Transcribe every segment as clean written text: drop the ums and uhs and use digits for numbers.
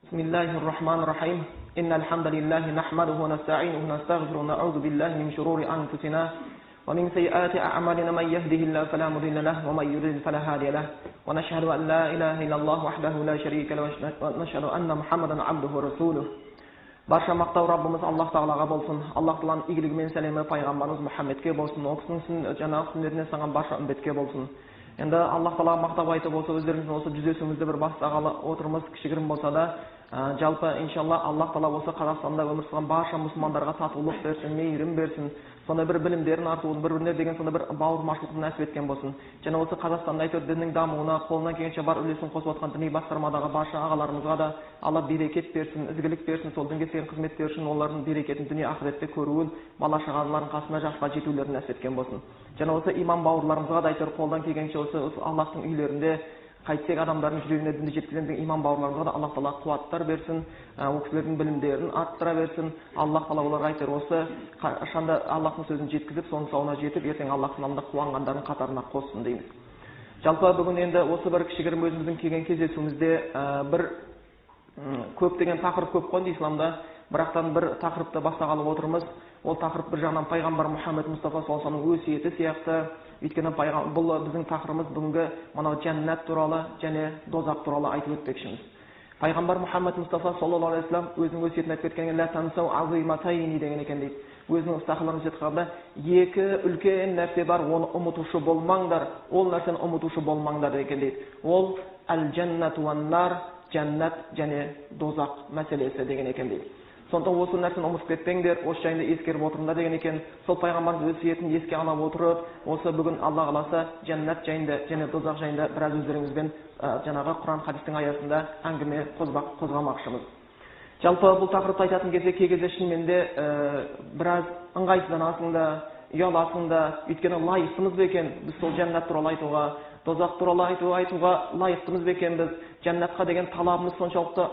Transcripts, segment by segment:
بسم الله الرحمن الرحيم إن الحمد لله نحمده ونستعينه ونستغفره ونعوذ بالله من شرور أنفسنا ومن سيئات أعمالنا من يهده الله فلا مضل له ومن يضلل فلا هادي له ونشهد أن لا إله إلا الله وحده لا شريك له ونشهد أن محمدا عبده ورسوله. Barcha maqtov Rabbimiz Alloh taolaga bo'lsin. Alloh taolaning ig'ligi men salami payg'ambarimiz Muhammadga bo'lsin. O kishining janob sunnatini sangan barcha ummatga bo'lsin. Endi Alloh taolo maqtov aytib bo'lsa, o'zlaringiz bo'lsa juzesimizda bir bastag'ala o'tirimiz kishigirim bo'lsa-da, jalpa inshaalloh Alloh taolo bo'lsa Qozog'istonda umr surgan barcha musulmonlarga tatuvlik bersin, mehrim bersin. Sonda bir bilimlerini artırın, bir-birine degen sonda bir bağırmaşlıqni nasip etken bolsun. Jana olsa Qozog'istonda aytır dinning damuuna qo'ldan kelgancha bar ulesini qo'shib atgan diniy basqarmadagi barcha ağalarımızga da Allah bereket bersin, izgilik bersin, sol dinge sen xizmat bersin, onların bereketini dünya ahiretde koruun, bala şağaların qasına yaşqa жетулерін nasip etken bolsun. Jana olsa imam bауырларımızga da aytır qo'ldan kelgancha olsa Allah'ın uylarında qaytsak adamların жүрегine dinni жеткізген imam bауырларымызға да Allah taala quvvattар берсин, o kişilerin bilimlerini arttıra bersin. Allah taala ularga aytır olsa, ошанда Allah'ın sözünü жеткізіп, соның соңына жетіп, ертең Allah'ın намында қуанғандардың қатарына қоссын дейміз. Жалпы бүгін енді осы бір кішігірім өзіміздің келген кездесуімізде бір көптеген тақырып көп қой исламда, бірақтан бір тақырыпты бастағалы отырмыз. Ол тақырып бір жағынан пайғамбар Мұхаммед Мұстафа саллаллаху алейхи вассаламның өсиеті сияқты. Өйткені бұл біздің тақырыбымыз бүгінгі мынау жәннат туралы және дозақ туралы айтып өтпекшіміз. Пайғамбар Мұхаммед Мұстафа саллаллаху алейхи вассалам өзінің өсиетін айтып кеткенде ла тансау азиматайни деген екен дейді. Өзінің ұстақыларын жеткізгенде екі үлкен нәрсе бар, оны ұмытушы болмаңдар, ол нәрсені ұмытушы болмаңдар екен дейді. Ол әл-жәннат уан-нар, жәннат және дозақ мәселесі деген екен дейді. Сондықтан осы нәрсені ұмытып кетпеңдер, осы жайында ескеріп отырыңдар деген екен. Сол пайғамбардың өсиетін еске ала отырып, осы бүгін Алла қаласа жәннат жайында және дозақ жайында біраз өздеріңізбен жаңағы Құран хадистің аясында әңгіме қозғамақшымыз. Жалпы бұл тақырыпты айтатын кезде кей кезде шынымен де біраз ыңғайсызданасың да, ұяласың да, өйткені лайықтымыз ба екен біз сол жәннат туралы айтуға, дозақ туралы айтуға лайықтымыз ба екен біз, жәннатқа деген талабымыз соншалықты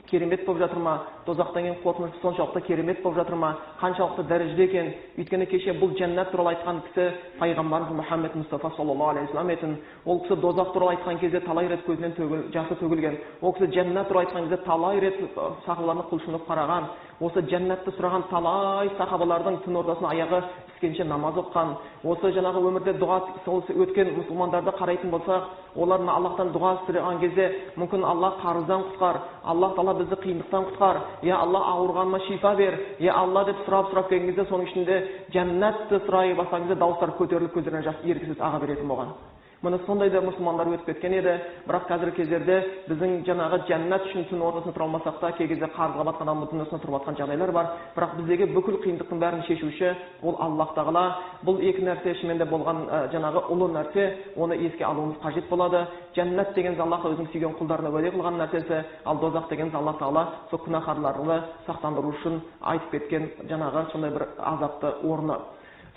керемет болып жатыр ма, дозақтан кейін қорқыныш соншалықты керемет болып жатыр ма, қаншалықты дәрежеде екен. Өйткені кеше бұл жәннат туралы айтқан кісі пайғамбарымыз Мұхаммед Мұстафа саллаллаху алейхи вассалам етін. Ол кісі дозақ туралы айтқан кезде талай рет көзінен жасы төгілген. Ол кісі жәннат туралы айтқан кезде талай рет сахабаларына құлшынып қараған. Осы жәннатты сұраған талай сахабалардың түн ортасына аяғы іскенше намаз оққан. Осы жаңағы өмірде дұға өткен мұсылмандарды қарайтын болсақ, олардың Аллахтан дұға сұраған кезде мүмкін Алла қарыздан құтқар, Аллах Таала бізді қиындықтан құтқар, я Алла ауырғаныма шифа бер, я Алла деп сұрап келген кезде соның ішінде жәннатты сұрай бастаған кезде дауыстар көтеріліп көздерінен жас еріксіз аға беретін болған. Міне сондай да мұсылмандар өтіп кеткен еді, бірақ қазіргі кездерде біздің жаңағы жәннат үшін түн ортасында тұра алмасақ та, кей кезде қарызға батқан адам түн ортасында тұрып жатқан жағдайлар бар. Бірақ біздегі бүкіл қиындықтың бәрін шешуші ол Аллах Тағала. Бұл екі нәрсе шынымен де болған жаңағы ұлы нәрсе, оны еске алуымыз қажет болады. Жәннат деген Аллах өзінің сүйген құлдарына уәде қылған нәрсесі, ал дозақ деген Аллах Тағала сол күнәһарларды сақтандыру үшін айтып кеткен жаңағы сондай бір азапты орны.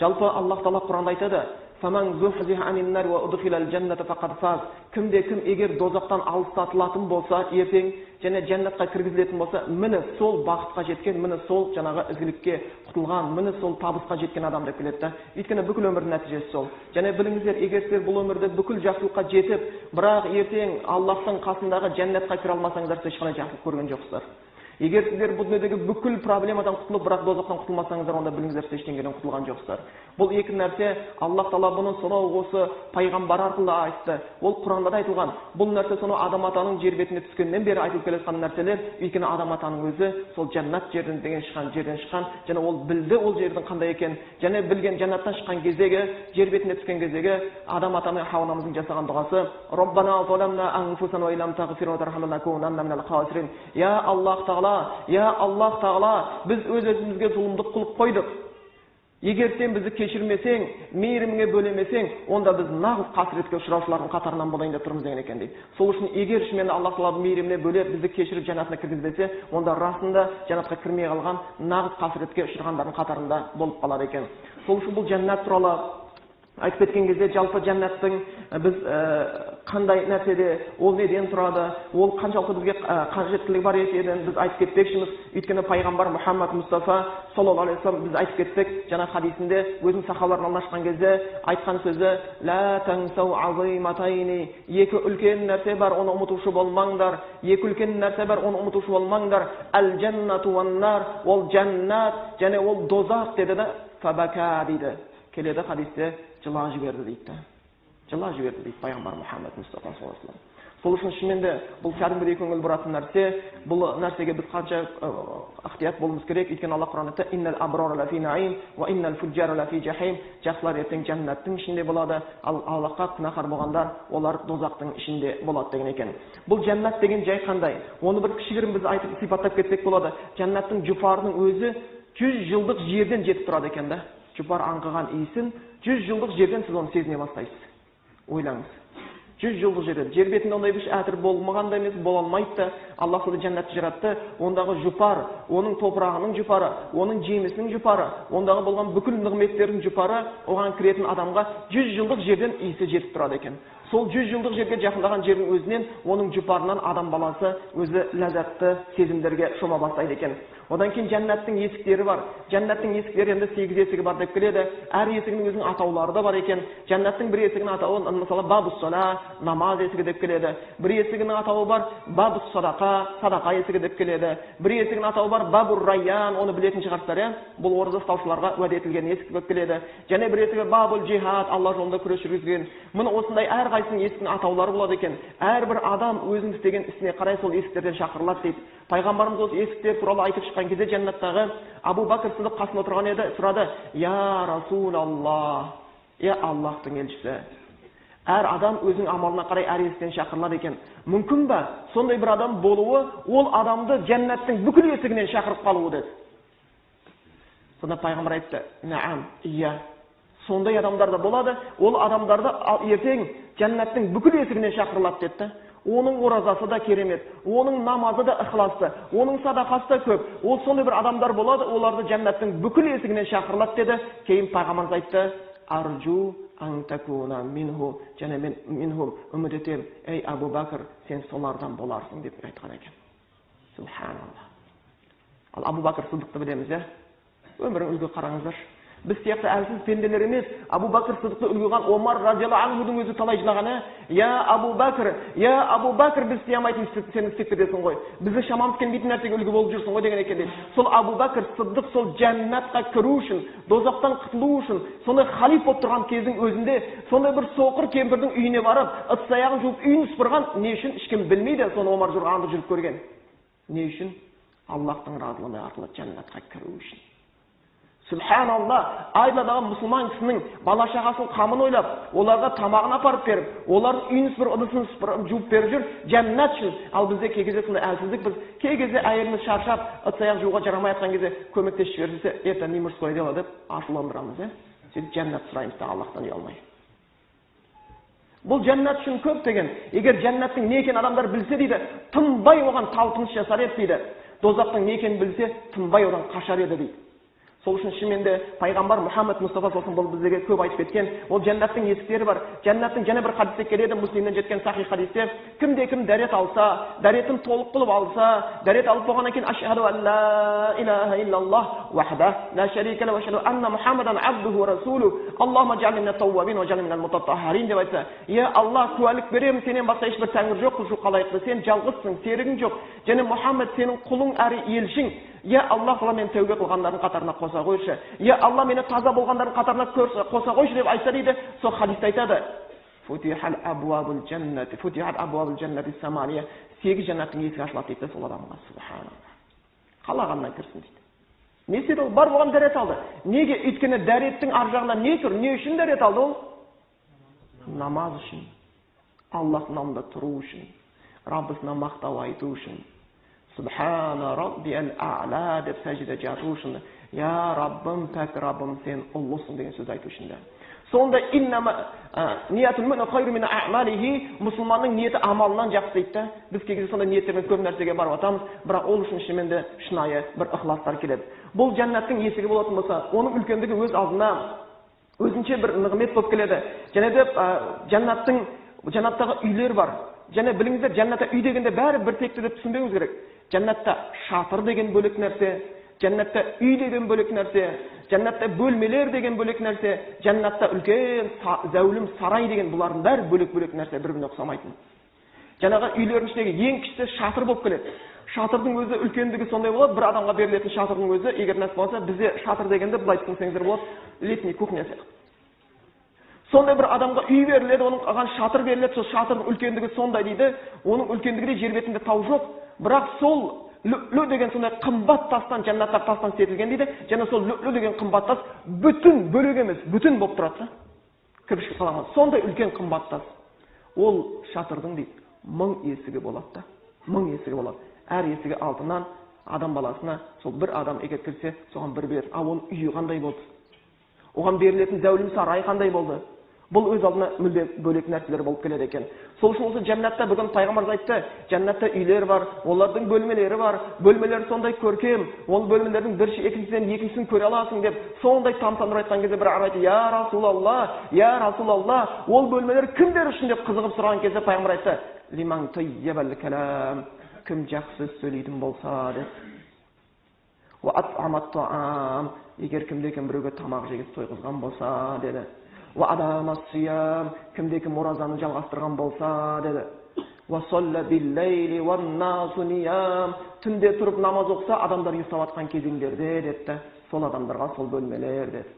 Жалпы Аллах Тағала Құранда айтады: кімде-кім егер дозақтан алыстатылатын болса, ертең және жәннатқа кіргізілетін болса, міне сол бақытқа жеткен, міне сол жаңағы ізгілікке құтылған, міне сол табысқа жеткен адам деп келеді. Өйткені бүкіл өмірдің нәтижесі сол. Және біліңіздер, егер сіздер бұл өмірде бүкіл жақсылыққа жетіп, бірақ ертең Аллахтың қасындағы жәннатқа кіре алмасаңыздар, ешқандай жақсылық көрген жоқсыздар. Егер сіздер бұл дүниедегі бүкіл проблемадан құтылып, бірақ дозақтан құтылмасаңыздар, онда біліңіздер, сіз ештеңеден құтылған жоқсыздар. Бұл екі нәрсе Аллах Таала бұны сонау осы пайғамбар арқылы айтты. Ол Құранда да айтылған. Бұл нәрсе сонау Адам атаның жер бетіне түскеннен бері айтылып келе жатқан нәрселер. Өйткені Адам атаның өзі сол жәннат жерден шыққан, және ол білді ол жердің қандай екен, және білген жәннаттан шыққан кездегі, жер бетіне түскен кездегі Адам ата мен Хауа анамыздың жасаған дұғасы: Роббана заламна анфусана ва илам тагфир ва тархамна лакунанна минал хасирин. Я Аллах Тағала, біз өз-өзімізге зұлымдық қылып қойдық. Егер сен бізді кешірмесең, мейіріміңе бөлемесең, онда біз нағыз қасіретке ұшыраушылардың қатарынан болайын деп тұрмыз деген екен дейді. Сол үшін егер шынымен Аллах Тағала мейіріміне бөлеп бізді кешіріп жәннатына кіргізбесе, онда расында жәннатқа кірмей қалған нағыз қасіретке ұшырағандардың қатарында болып қалар екен. Сол үшін бұл жәннат туралы айтып кеткен кезде жалпы жәннаттың біз қандай нәрседе, ол неден тұрады, ол қаншалықты бізге қажеттілігі бар екенін біз айтып кетпекшіміз. Өйткені пайғамбар Мұхаммад Мұстафа саллаллаху алейхи вассалам біз айтып кеттік, жаңа хадисінде өзінің сахабаларына алашқан кезде айтқан сөзі: "Ла тансау азиматайни", екі үлкен нәрсе бар, оны ұмытушы болмаңдар. Екі үлкен нәрсе бар, оны ұмытушы болмаңдар. Әл-жәннату уан-нар, ол жәннат және ол дозақ деді да, фабака дейді. Келеді хадисте жылап жіберді дейді. Жылап жіберді дейді пайғамбар Мұхаммад Мұстафа саллаллаху алейхи вассалам. Сол үшін шынымен бұл кәдімгідей көңіл бұратын нәрсе. Бұл нәрсеге біз қанша ықтият болуымыз керек. Өйткені Алла Құранда айтты: "Иннал абрара лафи наим ва иннал фуджара лафи жахим". Жақсылар ертең жәннаттың ішінде болады, ал Аллахқа күнәһар болғандар олар дозақтың ішінде болады деген екен. Бұл жәннат деген жай қандай? Оны бір кішігірім біз айтып сипаттап кетсек болады. Жәннаттың жұпарының өзі 100 жылдық жерден жетіп тұрады екен да. Жұпар аңқыған иісін 100 жылдық жерден сіз оны сезіне бастайсыз. Ойлаңыз. 100 жылдық жерден. Жер бетінде ондай бір әтір болмағанда емес, бола алмайды да. Аллах сонда жәннатты жаратты. Ондағы жұпар, оның топырағының жұпары, оның жемісінің жұпары, ондағы болған бүкіл нығметтердің жұпары оған кіретін адамға 100 жылдық жерден иісі жетіп тұрады екен. Сол 100 жылдық жерге жақындаған жердің өзінен, оның жұпарынан адам баласы өзі ләззатты сезімдерге шома бастайды екен. Одан кейін жәннаттың есіктері бар. Жәннаттың есіктері енді 8 есігі бар деп келеді. Әр есігінің өзінің атаулары да бар екен. Жәннаттың бір есігінің атауы, мысалы, бабус сала, намаз есігі деп келеді. Бір есігінің атауы бар, бабус садақа, садақа есігі деп келеді. Бір есігінің атауы бар, бабур райян, оны білетін шығарсыздар, иә? Бұл ораза ұстаушыларға уәде етілген есік болып келеді. Және бір есігі бабул джихад, Алла жолында күрес жүргізген. Міне осындай әрқайсының есігінің атаулары болады екен. Әрбір адам өзінің істеген ісіне қарай сол есіктерден шақырылады дейді. Пайғамбарымыз осы есіктер туралы айтып шыққан кезде жәннаттағы Абу Бакр Сиддиқ қасында отырған еді, сұрады: "Я Расулаллах, я Аллахтың елшісі, әр адам өзінің амалына қарай әр есіктен шақырылады екен. Мүмкін ба сондай бір адам болуы, ол адамды жәннаттың бүкіл есігінен шақырып қалуы?" деді. Сонда пайғамбар айтты: "Наам, иә. Сондай адамдар да болады, ол адамдарды ертең жәннаттың бүкіл есігінен шақырылады" деді. Оның оразасы да керемет, оның намазы да ықыласты, оның садақасы да көп. Ол сондай бір адамдар болады, оларды жәннаттың бүкіл есігінен шақырылады деді. Кейін пайғамбарымыз айтты: "Арджу ан такуна минху", және мен минхум, үміт етем, ей Абу Бакр, сен солардан боларсың деп айтқан екен. Субханалла. Ал Абу Бакр Сиддиқты білеміз, иә? Өмірін үлгі қараңыздар. Біз сияқты әлсіз пенделер емес. Абу Бакр Сиддиқты үлгіған Омар радиаллаху анхудың өзі талай жылағаны: "Я Абу Бакр, біз істей алмайтын сен істеп кетесің ғой. Біздің шамамыз келмейтін нәрсеге үлгі болып жүрсің ғой" деген екен дейді. Сол Абу Бакр Сиддиқ сол жәннатқа кіру үшін, дозақтан құтылу үшін, сондай халиф болып тұрған кездің өзінде, сондай бір соқыр кемпірдің үйіне барып, ыдыс-аяғын жуып, үйін сыпырған. Не үшін? Ешкім білмейді соны Омар жүргенді жүріп көрген. Не үшін? Аллахтың разылығы арқылы жәннатқа кіру үшін. Субханалла, айдадағы мұсылман кісінің бала шағасының қамын ойлап, оларға тамағын апарып беріп, олардың үйін сыпырып, ыдысын сыпырып, жуып беріп жүр, жәннат үшін. Ал бізде кей кезде сондай әлсіздік, біз кей кезде әйеліміз шаршап, ыдыс-аяқ жууға жарамай жатқан кезде көмектесіп жіберсе, "Это не мужское дело" деп ашуландырамыз, иә? Сөйтіп жәннат сұраймыз да Аллахтан ұялмай. Бұл жәннат үшін көп деген. Егер жәннаттың не екенін адамдар білсе дейді, тынбай оған талпыныс жасар еді дейді. Дозақтың не екенін білсе, тынбай одан қашар еді дейді. Сол үшін шынымен пайғамбар Мұхаммад Мұстафа сосын бұл бізге көп айтып кеткен. Ол жәннаттың есіктері бар. Жәннаттың және бір хадисте келеді, Муслимнен жеткен сахих хадисте: "Кімде-кім дәрет алса, дәретін толық қылып алса, дәрет алып болғаннан кейін ашһаду ан ла илаха иллаллах вахда ла шарика ла ва ашһаду анна Мухаммадан абдуху ва расулу Аллахумма джални минат тауабин ва джални минал мутаттахарин" деп айтса, "Я Аллах, куәлік беремін, сенен басқа ешбір тәңір жоқ, құлшы қалайықты, сен жалғызсың, серігің жоқ, және Мұхаммад сенің құлың әрі елшің. Я Аллах, мен тәубе қылғандардың қатарына қоса қойшы. Я Алла, мені таза болғандардың қатарына қоса қойшы" деп айтса дейді. Сол хадисте айтады: "Футихал абуабул джаннати самания", 8 жәннаттың есігі ашылады дейді сол адамға. Субханалла. Қалағаннан кірсін дейді. Не істеді ол? Бар болған дәрет алды. Неге? Өйткені дәреттің ар жағында не тұр? Не үшін дәрет алды ол? Намаз үшін, Аллахтың алдында тұру үшін, Раббысына мақтау айту үшін. Субхана Рабби ал-А'ла деп сәжде жату үшін, "Я Раббым, пәк Раббым, сен ұлысың" деген сөз айту үшін. Сонда ниятул му'мин хайру мин а'малихи, мұсылманның ниеті амалынан жақсы дейді. Біз кей кезде сонда ниеттермен көп нәрсеге барып атамыз, бірақ ол үшін шынымен де шынайы бір ықыластар келеді. Бұл жәннаттың есігі болатын болса, оның үлкендігі өз алдына өзінше бір нығмет болып келеді. Және де жаннаттағы үйлер бар. Және біліңіздер, жаннатта үй дегенде бәрі бір текті деп түсінбеуіңіз керек. Жаннатта шатыр деген бөлек нәрсе, жаннатта үй деген бөлек нәрсе, жаннатта бөлмелер деген бөлек нәрсе, жаннатта үлкен зәулім сарай деген, бұлардың бәрі бөлек-бөлек нәрсе, бір-біріне ұқсамайтын. Жаңағы үйлердің ішіндегі ең кішісі шатыр болып келеді. Шатырдың өзі үлкендігі сондай болады, бір адамға берілетін шатырдың өзі, егер нәсіп болса, бізде шатыр дегенде былай түсінсеңіздер болады, летний кухня сияқты. Сондай бір адамға үй беріледі, оның оған шатыр беріледі, сол шатырдың үлкендігі сондай дейді, оның үлкендігі де жер бетінде тау жоқ, бірақ сол лү деген сондай қымбат тастан, жаннаттар тастан істетілген дейді, және сол лү деген қымбат тас бүтін бөлек емес, бүтін болып тұрады. Кірпішке қаланған. Сондай үлкен қымбат тас. Ол шатырдың дейді, 1000 есігі болады да. 1000 есігі болады. Әр есігі алтыннан адам баласына сол бір адам егер кірсе, соған бір бер. Ал оның үйі қандай болды? Оған берілетін зәулім сарай қандай болды? Бұл өз алдына мүлде бөлек нәрселер болып келеді екен. Сол үшін осы жаннатта бүгін пайғамбар айтты, жаннатта үйлер бар, олардың бөлмелері бар, бөлмелер сондай көркем, ол бөлмелердің бір екіншіден екіншісін көре аласың деп, сондай тамсандырып айтқан кезде бір араб айтты, я Расулалла, ол бөлмелер кімдер үшін деп қызығып сұраған кезде пайғамбар айтты, лиман таййабал калам, кім жақсы сөйлейтін болса деп. Ва ат'амат таам, егер кімде-кім біреуге тамақ жегізіп тойғызған болса деді. Ва адама сиям, кімде-кім оразаны жалғастырған болса деді. Ва солла биллейли ван насу ниям, түнде тұрып намаз оқса, адамдар ұйықтап жатқан кезеңдерде деді. Сол адамдарға сол бөлмелер деді.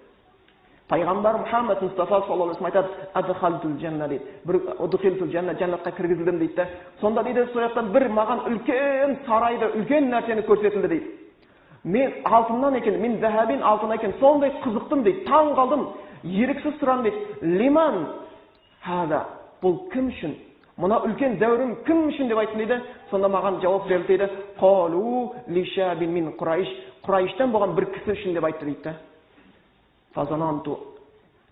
Пайғамбар Мұхаммед Мұстафа саллаллаху алейхи ва саллям айтады, адхалтул жанна дейді. Бір удхилтул жанна, жаннатқа кіргізілдім дейді. Сонда дейді, сол жақтан бір маған үлкен сарайды, үлкен нәрсені көрсетілді дейді. Мен алтыннан екен, мен зәһабин алтын екен, сондай қызықтым дейді, таң қалдым. Еріксіз сұрам дейді, лиман хада, бұл кім үшін? Мұна үлкен зәурім кім үшін деп айтты дейді. Сонда маған жауап берді дейді, қалу лишабин мин Құрайш, Құрайштан болған бір кісі үшін деп айтты дейді. Фазананту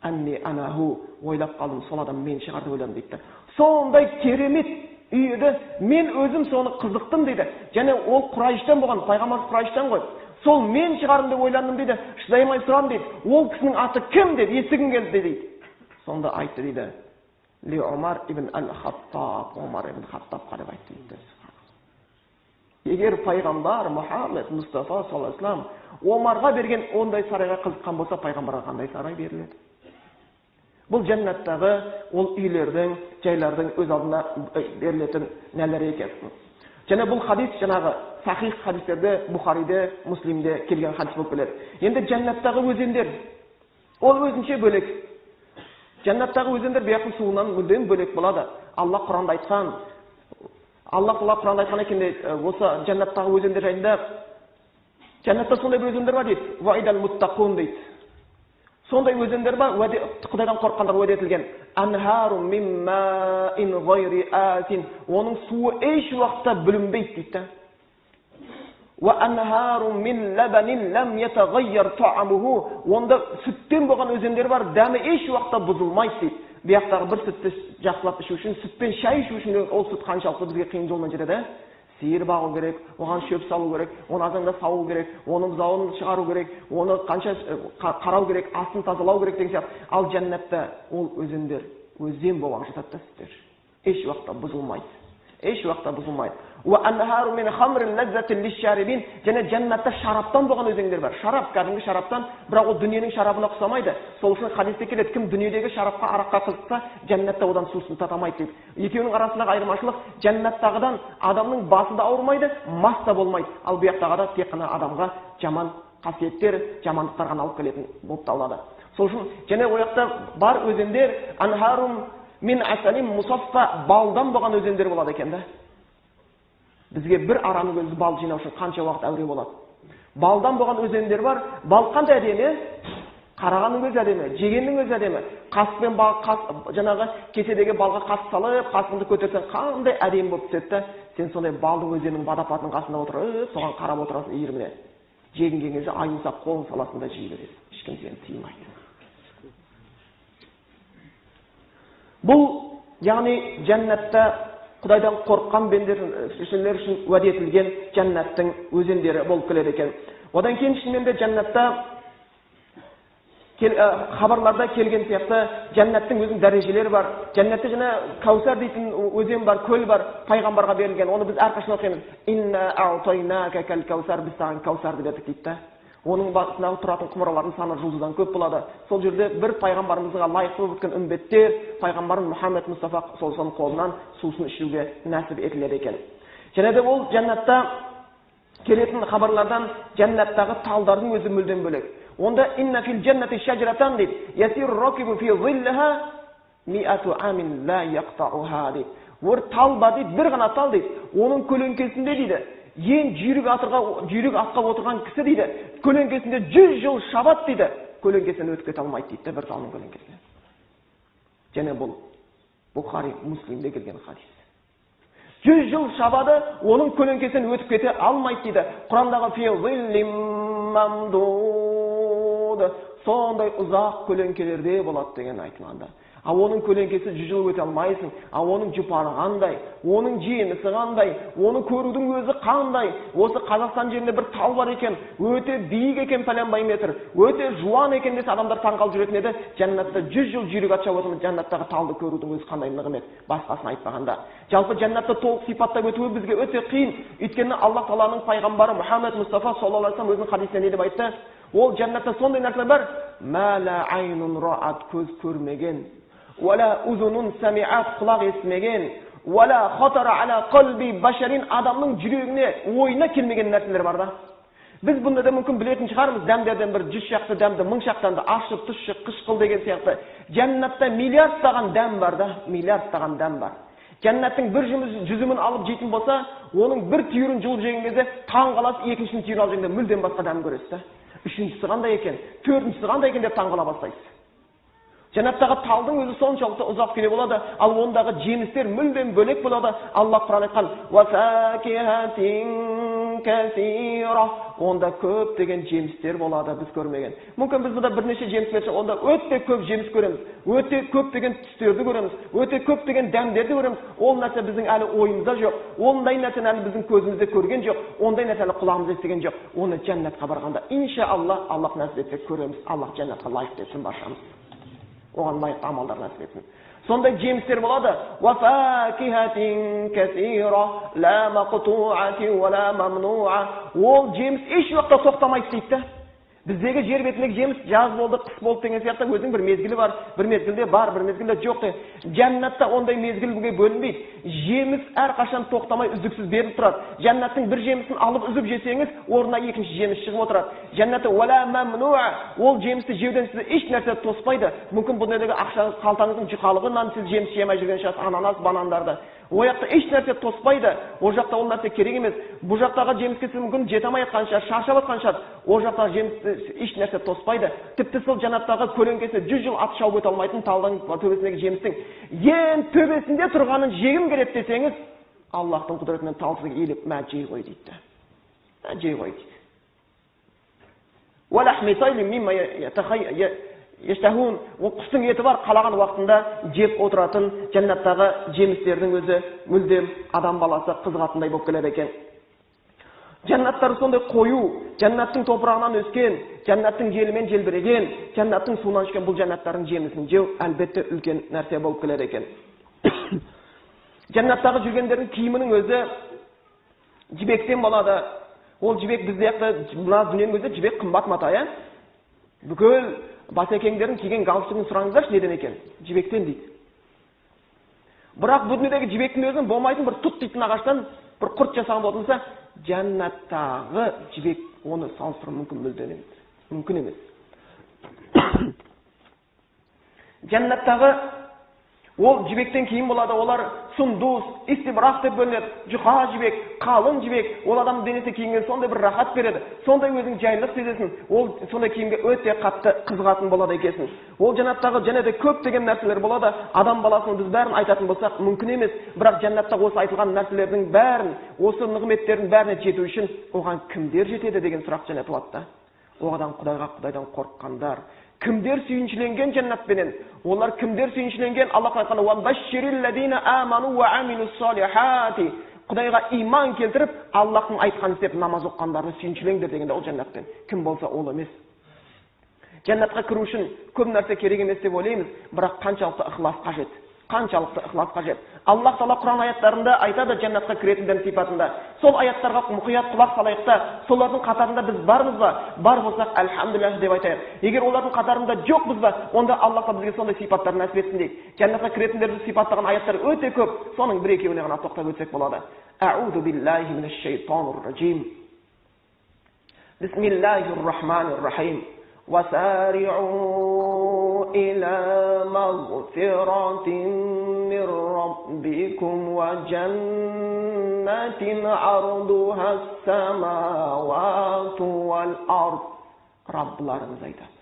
анни анаху, ойлап қалдым, сол адам мен шығарды ойладым дейді. Сондай керемет үй еді, мен өзім соны қызықтым дейді. Және ол Құрайштан болған, пайғамбар Құрайштан ғой. Сол мен шығарым деп ойландым дейді, шыдай алмай сұрам дейді, ол кісінің аты кім деп естігім келді дейді. Сонда айтты дейді, Ли Омар ибн Ал-Хаттаб, Омар ибн Хаттабқа деп айтты дейді. Егер пайғамбар Мұхаммед Мұстафа саллаллаху алейхи ва саллям Омарға берген ондай сарайға қызыққан болса, пайғамбарға қандай сарай беріледі? Бұл жаннаттағы ол үйлердің, жайлардың өз алдына берілетін нәлер екен. Және бұл хадис жаңағы сахих хадистерде, Бухариде, Муслимде келген хадис болып келеді. Енді жаннаттағы өзендер, ол өзінше бөлек. Жаннаттағы өзендер бияқтың суынан мүлдем бөлек болады. Алла Құранда айтқан, Құранда айтқан екенде, осы жаннаттағы өзендер жайында, жаннатта сондай өзендер бар дейді, ваидал муттақун дейді. Сондай өзендер бар, Құдайдан қорыққандар уәде етілген. Анхару мимма ин гайри асин, оның суы еш уақытта бүлінбейді дейді. Ва анхару мин лабанин лам ятағайяр таамуху, онда сүттен болған өзендер бар, дәмі еш уақытта бұзылмайды дейді. Бияқтағы бір сүтті жақсылап ішу үшін, сүтпен шай ішу үшін ол сүт қаншалықты бізге қиын жолмен жетеді. Сиыр бағу керек, оған шөп салу керек, оны азанда сау керек, оның бұзауын шығару керек, оны қанша қарау керек, астын тазалау керек деген сияқты. Ал жаннатта ол өзендер, өзен болып жатады да сүттер. Еш уақытта бұзылмайды. Еш уақытта бұзылмайды. Ва анхару мин хамрин лаззатин лишарибин, және жаннатта шараптан болған өзендер бар. Шарап, кәдімгі шараптан, бірақ ол дүниенің шарабына ұқсамайды. Сол үшін хадисте келеді, кім дүниедегі шарапқа, араққа қызықса, жаннатта одан сусын татамайды дейді. Екеуінің арасындағы айырмашылық, жаннаттағыдан адамның басында ауырмайды, мас та болмайды. Ал бұяқтағыда тек қана адамға жаман қасиеттер, жамандықтар ғана алып келетін болып табылады. Сол үшін және ояқта бар өзендер анхарум min асалим мусаффа, балдан болған өзендер болады екен да. Бізге бір араның өзі бал жинау үшін қанша уақыт әуре болады. Балдан болған өзендер бар, бал қандай әдемі? Қарағанның өзі әдемі, жегеннің өзі әдемі. Қаспен жаңағы кеседегі балға қас салып, қасыңды көтерсең қандай әдемі болып түседі. Сен сондай балдың өзенінің бадапатының қасында отырып, соған қарап отырасың иіріміне. Жегінген кезде айымсап қолын саласың да жей бересің. Ешкім сені тыймайды. Бұл, яғни жаннатта Құдайдан қорыққан пендерлер үшін уәде етілген жаннаттың өзендері болып келеді екен. Одан кейін шынымен де жаннатта хабарларда келген сияқты жәннаттың өзінің дәрежелері бар. Жәннатта жаңа Каусар дейтін өзен бар, көл бар, пайғамбарға берілген. Оны біз әрқашан оқимыз. Инна а'тайнака кал Каусар, біз саған Каусарды бердік дейді да. Оның басындағы тұратын құмыралардың саны жұлдыздан көп болады. Сол жерде бір пайғамбарымызға лайық болып өткен үмбеттер, пайғамбарымыз Мұхаммед Мұстафа солның қолынан сусын ішуге нәсіп етіледі екен. Және де ол жәннатта келетін хабарлардан жәннаттағы талдардың өзі мүлдем бөлек. Онда инна фил джаннати шажратан дейді. Ясир ракибу фи зиллаха миату амин ла яқтауха дейді. Ол тал бар дейді, бір ғана тал дейді. Оның көлеңкесінде дейді, ең жүйрік атқа отырған кісі дейді, көлеңкесінде 100 жыл шабат дейді, көлеңкесінен өтіп кете алмайды дейді, бір талдың көлеңкесіне. Және бұл Бухари, Муслимде келген хадис. 100 жыл шабады, оның көлеңкесінен өтіп кете алмайды дейді. Құрандағы фи зиллим мамдуд, сондай ұзақ көлеңкелерде болады деген айтылғанда. Оның көлеңкесі 100 жыл өте алмайсың. Оның жұпары қандай, оның жемісі қандай, оны көрудің өзі қандай. Осы Қазақстан жерінде бір тал бар екен, өте биік екен пәленбай метр, өте жуан екен десе адамдар таңқалып жүретін еді. Жәннатта 100 жыл жүйрік атша отырмыз, жәннаттағы талды көрудің өзі қандай нығмет, басқасын айтпағанда. Жалпы жәннатты толық сипаттап өтуі бізге өте қиын. Өйткені Аллах Тағаланың пайғамбары Мұхаммед Мұстафа саллаллаху алейхи вассалам өзінің хадисінде не деп айтты? Ол жәннатта сондай нәрселер бар. Мәлә айнун раат, көз көрмеген, вала узунун самиат, құлақ естімеген, вала хатара ала қалби башарин, адамның жүрегіне ойына келмеген нәрселер бар да. Біз бұнда да мүмкін білетін шығармыз, дәмдерден бір 100 шақты дәмді, 1000 шақтанды, ащы, тұщы, қышқыл деген сияқты. Жәннатта миллиардтаған дәм бар да, миллиардтаған дәм бар. Жәннаттың бір жүзімін алып жейтін болса, оның бір түйірін жұлып жеген кезде таң қаласыз, екіншісін түйірін алып жегенде мүлдем басқа дәм көресіз да. Үшіншісі қандай екен, төртіншісі қандай екен деп таң қала бастайсыз. Жәннаттағы талдың өзі соншалықты ұзақ келе болады, ал ондағы жемістер мүлдем бөлек болады. Аллах Құран айтқан: "Вафакихатин касира", онда көп деген жемістер болады, біз көрмеген. Мүмкін біз бұнда бірнеше жеміс көрсек, онда өте көп жеміс көреміз, өте көп деген түстерді көреміз, өте көп деген дәмдерді көреміз. Ол нәрсе біздің әлі ойымызда жоқ, ондай нәрсені әлі біздің көзімізде көрген жоқ, ондай нәрсені құлағымызда естіген жоқ. Оны жәннатқа барғанда иншаллах Аллах нәсіп етсе көреміз. Аллах жәннатқа лайық етсін баршамыз. Оған лайық амалдар нәсіп етсін. Сондай жемістер болады. Вафакихатин касира ла мaqtu'ati ва ла мамну'a. Ол жеміс еш уақытта тоқтамайды дейді. Біздегі жер бетіндегі жеміс жаз болды, қыс болды деген сияқты өзінің бір мезгілі бар, бір мезгілде бар, бір мезгілде жоқ те. Жәннатта ондай мезгілге бөлінбейді. Жеміс әрқашан тоқтамай үздіксіз беріліп тұрады. Жәннаттың бір жемісін алып үзіп жесеңіз, орнына екінші жеміс шығып отырады. Жәннатта вала мамну'a, ол жемісті жеуден сізді еш нәрсе тоспайды. Мүмкін бұл дүниедегі ақшаңыз, қалтаңыздың жұқалығынан сіз жеміс жемей жүрген шығарсыз, ананас, банандарды. Ол жақта еш нәрсе тоспайды. Ол жақта ол нәрсе керек емес. Бұл жақтағы жеміске сіз мүмкін жете алмай жатқанша, шаршап жатқанша, ол жақтағы жемісті еш нәрсе тоспайды. Тіпті сол жәннаттағы көлеңкесіне 100 жыл ат шауып өте алмайтын талдың төбесіндегі жемістің ең төбесінде тұрғанын жегім келеді десеңіз, Аллахтың құдіретімен талсыз еліп, мә жей ғой дейді. Жей ғой дейді. وَلَحْمِ طَيْرٍ مِّمَّا يَشْتَهُونَ. Ол құстың еті бар, қалаған уақытында жеп отыратын жәннаттағы жемістердің өзі мүлдем адам баласы қызығатындай болып келеді екен. Жәннаттар сондай қою, жәннаттың топырағынан өскен, жәннаттың желімен желбіреген, жәннаттың суынан ішкен бұл жәннаттардың жемісін жеу әлбетте үлкен нәрсе болып келеді екен. Жәннаттағы жүргендердің киімінің өзі жібектен болады. Ол жібек бізде мына дүниенің өзі жібек қымбат мата, иә? Бүкіл басекеңдердің киген галстугын сұраңыздаршы, неден екен? Жібектен дейді. Бірақ бұл дүниедегі жібектің өзін болмайтын бір тұт дейтін ағаштан бір құрт жасаған болса, жәннаттағы жібек оны салыстыру мүмкін емес. Жәннаттағы ол жібектен кейін болады, олар сундус, истибрах деп бөлінеді, жұқа жібек, қалың жібек, ол адам денесі киімге сондай бір рахат береді, сондай өзің жайлылық сезесің, ол сондай киімге өте қатты қызығатын болады екенсің. Ол жәннаттағы және де көп деген нәрселер болады, адам баласының біз бәрін айтатын болсақ мүмкін емес, бірақ жәннатта осы айтылған нәрселердің бәрін, осы нығметтердің бәріне жету үшін оған кімдер жетеді деген сұрақ және туады да. Оған Құдайдан қорыққандар. Кімдер сүйіншіленген жәннатпенен? Олар кімдер сүйіншіленген? Аллах айтқаны: "Вабашшириллазина аману ва амилус-солихати". Құдайға иман келтіріп, Аллахтың айтқанын істеп намаз оқығандарды сүйіншілеңдер дегенде ол жәннатпен. Кім болса ол емес. Жәннатқа кіру үшін көп нәрсе керек емес деп ойлаймыз, бірақ қаншалықты ықылас қажет. Қаншалықты ықылас қажет. Аллах Тағала Құран аяттарында айтады жәннатқа кіретіндердің сипатында. Сол аяттарға мұқият құлақ салайық та, солардың қатарында біз бармыз ба? Бар болсақ, альхамдулиллах деп айтайық. Егер олардың қатарында жоқпыз ба, онда Аллах та бізге сондай сипаттар нәсіп етсін дейік. Жәннатқа кіретіндерді сипаттаған аяттар өте көп. Соның бір-екеуіне ғана тоқтап өтсек болады. Аузу биллахи минаш шайтанир ражим. Бисмиллахир рахманир рахим. وسارعوا إلى مغفرة من ربكم وجنة عرضها السماوات والأرض. Раббыларымыз айтады.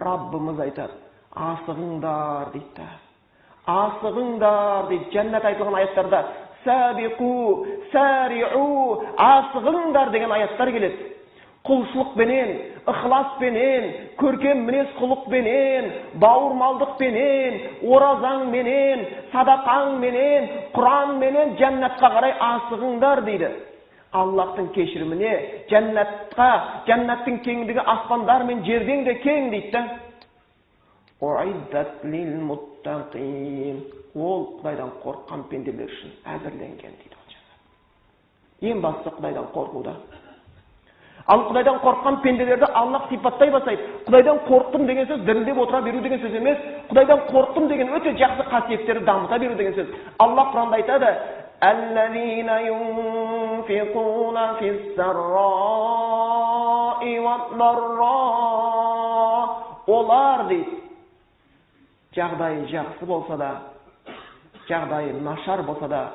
Раббымыз айтады. Асығыңдар дейді. Асығыңдар дейді. Жәннат айтылған аяттарда сабиқу, сариу, асығыңдар деген аяттар келеді. Құлшылықпенен, ықыласпенен, көркем мінез құлықпенен, бауырмалдықпенен, оразаңменен, садақаңменен, Құранменен жәннатқа қарай асығыңдар дейді. Аллахтың кешіріміне, жәннатқа, жәннаттың кеңдігі аспандар мен жерден де кең дейді. Уиддат лил муттақин. Ол Құдайдан қорыққан пенделер үшін әзірленген дейді. Ең бастысы Құдайдан қорқуда. Ал Құдайдан қорыққан пенделерді Аллах сипаттай бастайды. Құдайдан қорықтым деген сөз дірілдеп отыра беру деген сөз емес. Құдайдан қорықтым деген өте жақсы қасиеттерді дамыта беру деген сөз. Аллах Құранда айтады: "Аллазина юнфиқуна фиссарраи вад-дарра". Олар дейді, жағдайы жақсы болса да, жағдайы нашар болса да,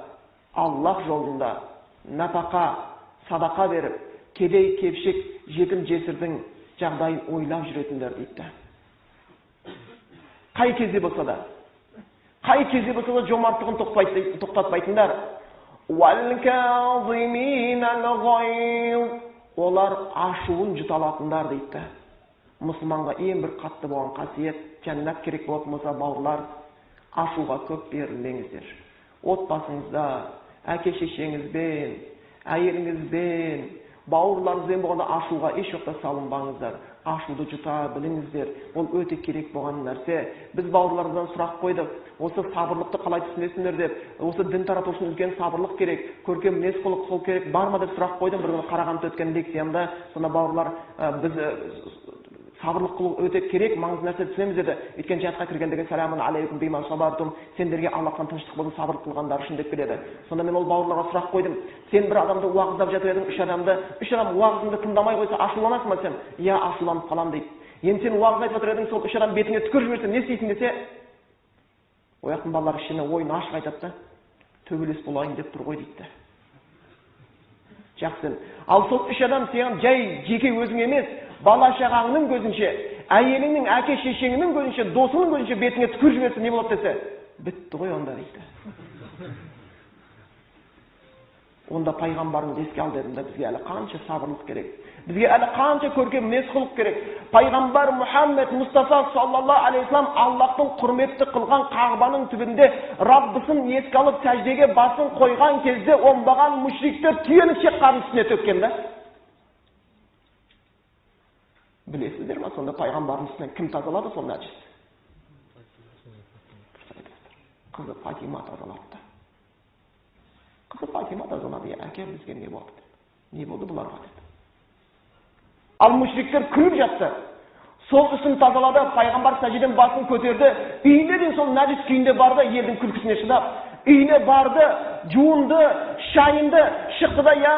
Аллах жолында нафақа, садақа беріп, кедей кепшік, жетім жесірдің жағдайын ойлап жүретіндер дейді. Қай кезде болса да жомарттығын тоқтатпайтындар. Олар ашуын жұта алатындар дейді. Мұсылманға ең бір қатты болған қасиет, жәннат керек болатын болса, бауырлар, ашуға көп берілмеңіздер. Отбасыңызда, әке шешеңізбен, әйеліңізбен, бауырларыңызбен болғанда ашуға еш жоқта салынбаңыздар. Ашуды жұта біліңіздер. Ол өте керек болған нәрсе. Біз бауырларымыздан сұрақ қойдық. Осы сабырлықты қалай түсінесіңдер деп. Осы дін тарату үшін үлкен сабырлық керек, көркем мінез құлық сол керек бар ма деп сұрақ қойдым. Бір күні Қарағандыда өткен лекциямда сонда бауырлар біз сабырлық қылу өте керек, маңызды нәрсе түсінеміз деді. Өйткені жәннатқа кіргендегі сәләмун алейкум бима сабартум, сендерге Аллахтан тыныштық болсын сабыр қылғандар үшін деп келеді. Сонда мен ол бауырларға сұрақ қойдым. Сен бір адамды уағыздап жатыр едің, үш адам уағызыңды тыңдамай қойса ашуланасың ба сен? Иә, ашуланып қалам дейді. Енді сен уағыз айтып жатыр едің, сол үш адам бетіңе түкіріп жіберсе не істейсің десе, ояқтың балалары ішіне ойын ашық айтады да, төбелес болайын деп тұр ғой дейді. Жақсы. Ал сол үш адам сен жай жеке өзің емес, бала шағаңның көзінше, әйеліңнің, әке шешеңнің көзінше, досыңның көзінше бетіңе түкіріп жіберсе не болады десе, бітті ғой онда дейді. Онда пайғамбарыңды еске ал дедім да, бізге әлі қанша сабырлық керек, бізге әлі қанша көркем мінез құлық керек. Пайғамбар Мұхаммед Мұстафа саллаллаху алейхи вассалам Аллахтың құрметті қылған Қағбаның түбінде Раббысын еске алып сәждеге басын қойған кезде оңбаған мүшриктер түйенің шек қарын үстіне төккен да. Білесіздер ма, сонда пайғамбардың үстінен кім тазалады сол нәжісті? Қызы Фатима тазалады. Қызы Фатима тазалады. Әке бізге не болды? Не болды бұларға деді. Ал мүшриктер күліп жатты. Сол үстін тазалады, пайғамбар сәждеден басын көтерді. Үйіне дейін сол нәжіс күйінде барды, елдің күлкісіне шыдап. Үйіне барды, жуынды, шайынды, шықты да: "Я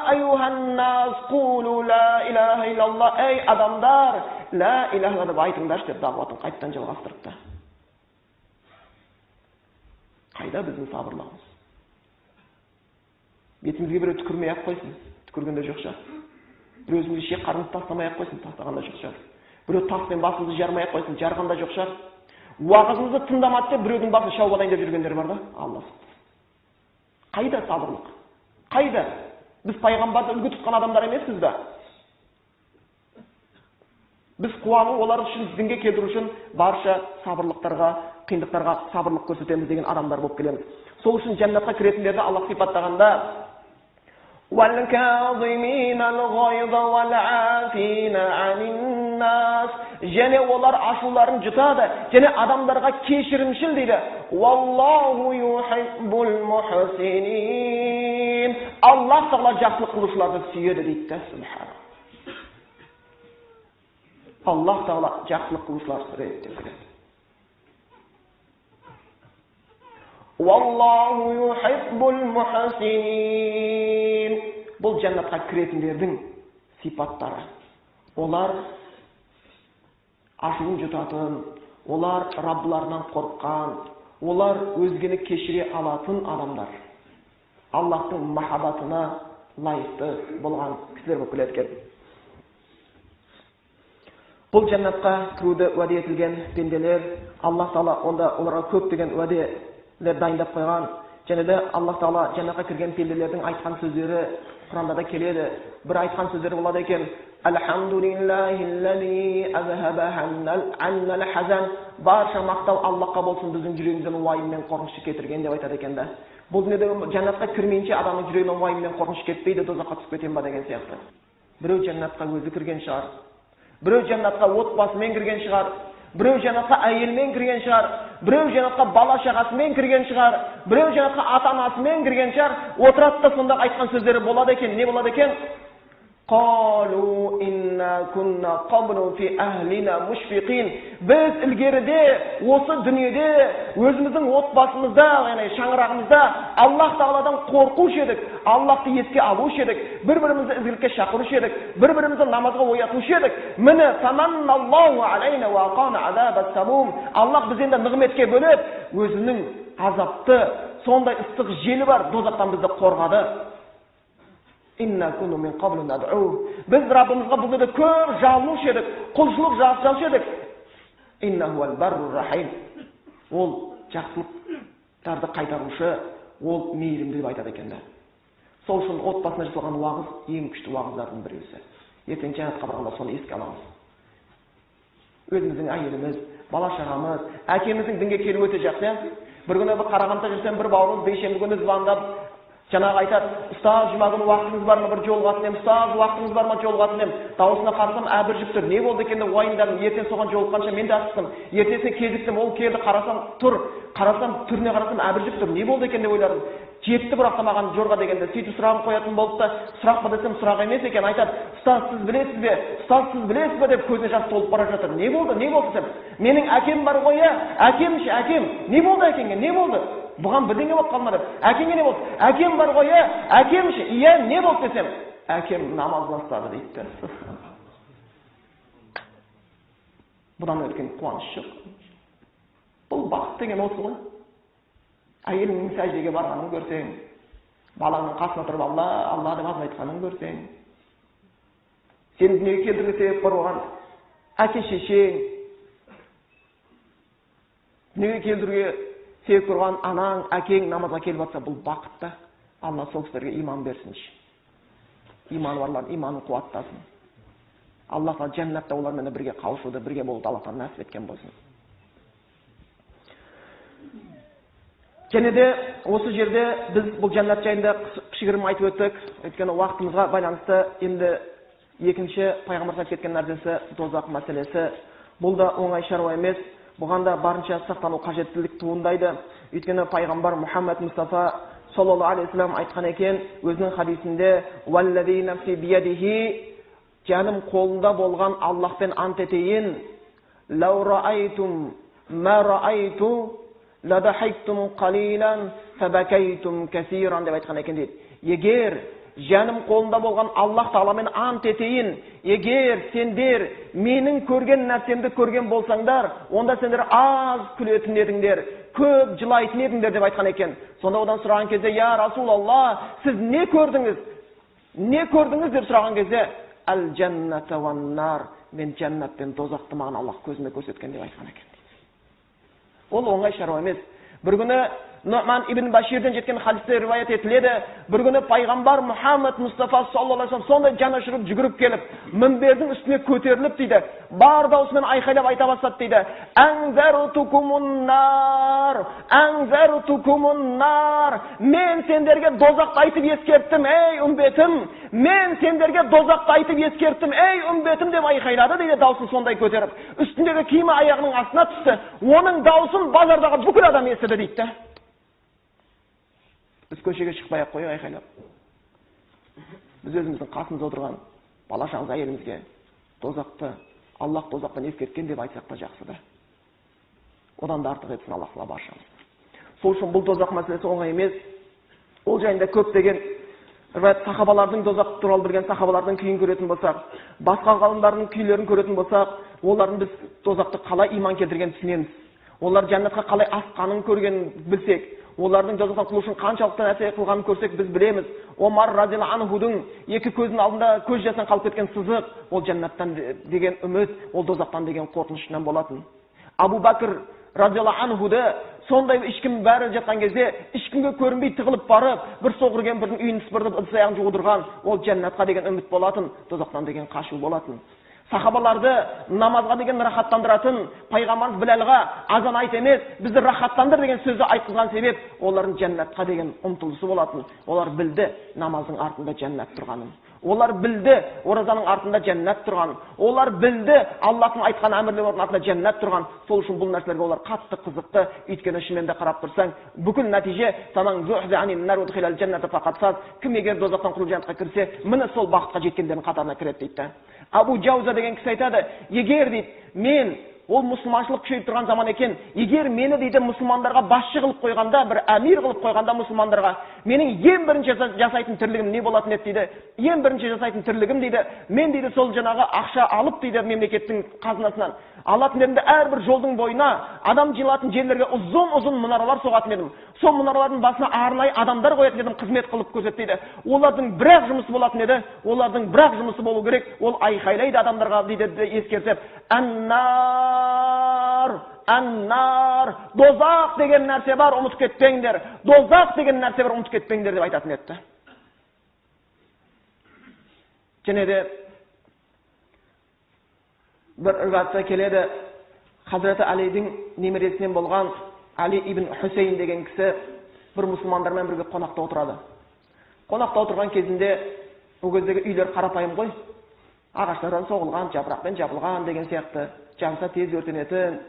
айюханнас қулу ла илаха иллаллах". Ей адамдар, ла илаха деп айтыңдаршы деп дағуатын қайттан жалғастырыпты. Қайда біздің сабырлығымыз? Бетімізге біреу түкірмей-ақ қойсын, түкіргенде жоқ шығар. Біреу өзімізге шек қарынды тастамай-ақ қойсын, тастағанда жоқ шығар. Біреу таспен басымызды жармай-ақ қойсын, жарғанда жоқ шығар. Уағызымызды тыңдамады деп біреудің басын шауып алайын деп жүргендер бар да, Алла. Қайда сабырлық? Қайда? Біз пайғамбарды үлгі тұтқан адамдар емеспіз бе? Біз қуану олар үшін, дінге келтіру үшін барша сабырлықтарға, қиындықтарға сабырлық көрсетеміз деген адамдар болып келеміз. Сол үшін жәннатқа кіретіндерді Аллах сипаттағанда: وَالْكَاظِمِينَ الْغَيْظَ وَالْعَافِينَ عَنِ النَّاسِ және олар ашуларын жұтады, және адамдарға кешірімшіл дейді. Валлаху юхиббул мухсинин. Аллах Тағала жақсылық қылушыларды сүйеді дейді. Субхан. Аллах Тағала жақсылық қылушыларды сүйеді деп келеді. Валлаху юхиббул мухсинин. Бұл жәннатқа кіретіндердің сипаттары. Олар ашуын жұтатын, олар Раббыларынан қорыққан, олар өзгені кешіре алатын адамдар. Аллахтың махаббатына лайықты болған кісілер болып келеді екен. Бұл жәннатқа кіруді уәде етілген пенделер, Аллах Тағала онда оларға көптеген уәделер дайындап қойған. Және де Аллах Тағала жәннатқа кірген пенделердің айтқан сөздері Құранда да келеді. Бір айтқан сөздері болады екен: Алхамдулиллахиллази азхаба аннал хазан. Барша мақтау Аллахқа болсын, біздің жүрегімізден уайым мен қорқыныш кетірген деп айтады екен да. Бұл дүниеде жәннатқа кірмейінше адамның жүрегінен уайым мен қорқыныш кетпейді, тозаққа түсіп кетем ба деген сияқты. Біреу жәннатқа өзі кірген шығар, біреу жәннатқа отбасымен кірген шығар, біреу жәннатқа әйелмен кірген шығар, біреу жәннатқа бала шағасымен кірген шығар, біреу жәннатқа ата-анасымен кірген шығар. Отырады да сонда айтқан сөздері болады екен. Не болады екен? Қалу инна күнна қабну фи әхлина мушфиқин. Біз ілгеріде, осы дүниеде, өзіміздің отбасымызда, шаңырағымызда Аллах Тағаладан қорқушы едік, Аллахты еске алушы едік, бір-бірімізді ізгілікке шақырушы едік, бір-бірімізді намазға оятушы едік. Міне саманналлаху алейна ва aqana азабас самум. Аллах біз енді нығметке бөліп, өзінің азапты, сондай ыстық желі бар дозақтан бізді қорғады. Инна куну мин қаблу над'у. Біз Раббымызға бұл жерде көп жалынушы едік, құлшылық жасаушы едік. Иннаху ал-барру рахим. Ол жақсылықтарды қайтарушы, ол мейірімді деп айтады екен. Сол үшін отбасына жасалған уағыз ең күшті уағыздардың біреусі. Ертең жәннатқа барғанда соны еске аламыз. Өзіміздің әйеліміз, бала шағамыз, әкеміздің дінге келуі өте жақсы. Бір күні бір Қарағандыда жүрсем, бір бауырымыз бейшембі күні звондап жаңағы айтады: "Ұстаз, жұма күні уақытыңыз бар ма, бір жолға аттым?" "Ұстаз, уақытыңыз бар ма, жолға аттым?" Дауысына қарасам, әбіржіп тұр. Не болды екен деп уайымдадым. Ертең соған жолыққанша мен де асықтым. Ертесіне кезіктім, ол келді, қарасам түріне қарасам әбіржіп тұр. Не болды екен деп ойладым. Жетті бірақ маған жорға дегенде. Сөйтіп сұрағын қоятын болды да, сұрақ па десем, сұрақ емес екен. Айтады: "Ұстаз, сіз білесіз бе? Ұстаз, сіз білесіз бе?" деп көзіне жас толып бара жатыр. Не болды? Не болды десем, "Менің әкем бар ғой, әкемші, әкем. Не болды әкеңе? Не болды? Бұған бірдеңе болып қалма" деп. "Әкеңе не болды?" "Әкем бар ғой, әкемші." "Иә, не болды?" десем, "Әкем намаз бастады" дейді. Бұдан өткен қуаныш жоқ. Бұл бақыт деген осы ғой. Әйеліңнің сәждеге барғанын көрсең, балаңның қасына тұрып Алла, Алла деп азан айтқанын көрсең, сен дүниеге келтіруге себеп болған әке шешең, дүниеге келтіруге себеп болған анаң, әкең намазға келіп жатса, бұл бақытта. Алла сол кісілерге иман берсінші. Иманы барлардың иманын қуаттасын. Аллахқа жәннатта олармен бірге қауышуды, бірге болуды Аллахтан нәсіп еткен болсын. Және де осы жерде біз бұл жәннат жайында кішігірім айтып өттік. Өйткені уақытымызға байланысты енді екінші пайғамбар айтып кеткен нәрсесі тозақ мәселесі. Бұл да оңай шаруа емес. Бұған да барынша сақтану қажеттілік туындайды. Өйткені пайғамбар Мұхаммед Мұстафа саллаллаху алейхи вассалам айтқан екен өзінің хадисінде: "Валлази нафси биядихи", жаным қолында болған Аллахпен ант етейін, "Лау раайтум ма раайту ладахиктум қалилан фабакайтум касиран" деп айтқан екен дейді. Егер жаным қолында болған Аллах Тағаламен ант етейін, егер сендер менің көрген нәрсемді көрген болсаңдар, онда сендер аз күлетін едіңдер, көп жылайтын едіңдер деп айтқан екен. Сонда одан сұраған кезде: "Я Расулалла, сіз не көрдіңіз? Не көрдіңіз?" деп сұраған кезде: "Әл-жәннәті ван-нар", мен жәннат пен тозақты маған Аллах көзіме көрсеткен деп айтқан екен. Ол оңай шаруа емес. Бір күні Nu'man ibn Bashirdan жеткен hadisте rivoyat etiladi. Bir kuni payg'ambar Muhammad Mustafa sallallohu alayhi vasallam sonda jana shurib jugurib kelib, minberning ustiga ko'tarilib deydi. Bar davosini ayqaylab ayta boshladi deydi. Anzartukumun nar. Men senlarga dozoqni aytib eskertdim, ey ummatim. Men senlarga dozoqni aytib eskertdim, ey ummatim deb ayqayladi deydi davosini sonday ko'tarib. Ustindagi kiyimi oyog'ining ostuna tushdi. Uning davosin bozordagi bukul odam esidi deydi. Biz ko'chaga chiqmay qo'yib ayqaylab. Biz o'zimizning qasımızda o'tirgan balashamiz ayelimizga dozoqni, Alloh dozoqdan eskertgan deb aytsak da yaxshida. Odan da artıq etsin Allah taala barşamız. Sol üçün bu dozoq masalasi oңай emas. Ol жайында көптеген sahabalarning dozoq туралы bilgan sahabalarning kuyini көретін болсақ, басқа ғалымдардың күйлерін көретін болсақ, олардың біз dozoqni қалай иман келтіргенін түсінеміз. Олар жәннатқа қалай асқанын көргенін білсек, олардың dozoqқа құлу үшін қаншалықты нәрсе қылғанын көрсек біз білеміз. Омар радиаллаху анхудың екі көзінің алдында көз жасынан қалып кеткен сызық, ол жәннаттан деген үміт, ол dozoqтан деген қорқынышынан болатын. Абу Бәкір радиаллаху анхуды сондай ешкім бәрі жатқан кезде ешкімге көрінбей тығылып барып, бір соғырген бірдің үйін сыпыртып ыдыс аяғын жуғыздырған, ол жәннатқа деген үміт болатын, dozoqтан деген қашу болатын. Sahabalарды намазға деген рахаттандыратын пайғамбарымыз Біләлға азан айт емес, бізді рахаттандыр деген сөзді айтқызған себеп, олардың жәннатқа деген ұмтылысы болатын. Олар білді намаздың артында жәннат тұрғанын. Олар білді оразаның артында жәннат тұрған. Олар білді Аллахтың айтқан әмірлерінің артында жәннат тұрған. Сол үшін бұл нәрселерге олар қатты қызықты. Өйткені шынымен де қарап тұрсаң, бүкіл нәтиже «Фаман зухзиха анин нар удхилал джанната фақад фаз». Кім егер дозақтан құтылып жәннатқа кірсе, міне сол бақытқа жеткендердің қатарына кіреді дейді. Абу Джауза деген кісі айтады, егер дейді, мен ол мұсылманшылық күшейіп тұрған заман екен, егер мені дейді мұсылмандарға басшы қылып қойғанда, бір әмір қылып қойғанда мұсылмандарға, менің ең бірінші жасайтын тірлігім не болатын еді дейді. Ең бірінші жасайтын тірлігім дейді, мен дейді сол жаңағы ақша алып дейді мемлекеттің қазынасынан. Алатын едім, әрбір жолдың бойына адам жиналатын жерлерге ұзын мұнаралар соғатын едім. Сол мұнаралардың басына арнайы адамдар қоятын едім, қызмет қылып көрсетеді. Олардың бірақ жұмысы болатын еді, олардың бірақ жұмысы болу керек, ол айқайлайды адамдарға дейді ескертіп, Аннар, дозақ деген нәрсе бар, ұмытып кетпеңдер. Дозақ деген нәрсе бар, ұмытып кетпеңдер деп айтатын еді. Және де бір риwayatта келеді, Хазіреті Алидің немересінен болған Али ибн Хусейн деген кісі бір мұсылмандармен бірге қонақта отырады. Қонақта отырған кезінде, ол кездегі үйлер қарапайым ғой. Ағаштардан соғылған, жапырақпен жабылған деген сияқты, жанса тез өртенетін.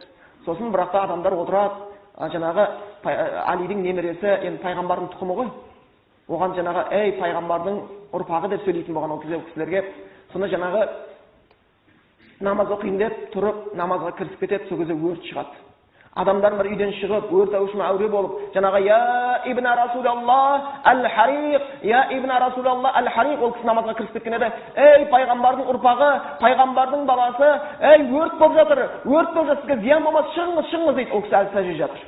Сосын бірақта адамдар отырады, жаңағы Алидің немересі, енді пайғамбардың тұқымы ғой. Оған жаңағы, ей пайғамбардың ұрпағы деп сөйлейтін болған ол кісілерге, сонда жаңағы намаз оқиын деп тұрып, намазға кірісіп кетеді, сол кезде өрт шығады. Адамдар бір үйден шығып, өрт аушыма әуре болып, жаңағы я ибн Расулаллах әл-Хариқ, я ибн Расулаллах әл-Хариқ, ол кісі намазға кірісіп кеткен еді. Ей пайғамбардың ұрпағы, пайғамбардың баласы, ей өрт болып жатыр, сізге зиян болмас, шығыңыз дейді. Ол кісі әлі сәжде жатыр.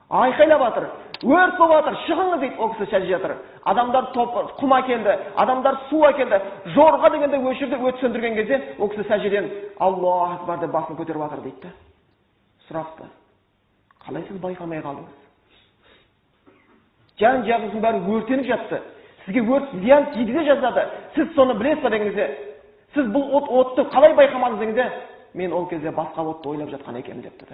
Айқайлап жатыр, өрт болып жатыр, шығыңыз дейді. Ол кісі сәжде жатыр. Адамдар құм әкелді, адамдар су әкелді, жорға дегенде өшірді, өрт сөндірген кезде ол кісі сәждеден Аллаху акбар деп басын көтеріп жатыр дейді. Сұрапты, қалай сіз байқамай қалдыңыз? Жан-жағыңыздың бәрі өртеніп жатты. Сізге өрт зиян тигізе жаздады. Сіз соны білесіз ба дегенде, сіз бұл отты қалай байқамадыңыз дегенде, мен ол кезде басқа отты ойлап жатқан екенмін депті.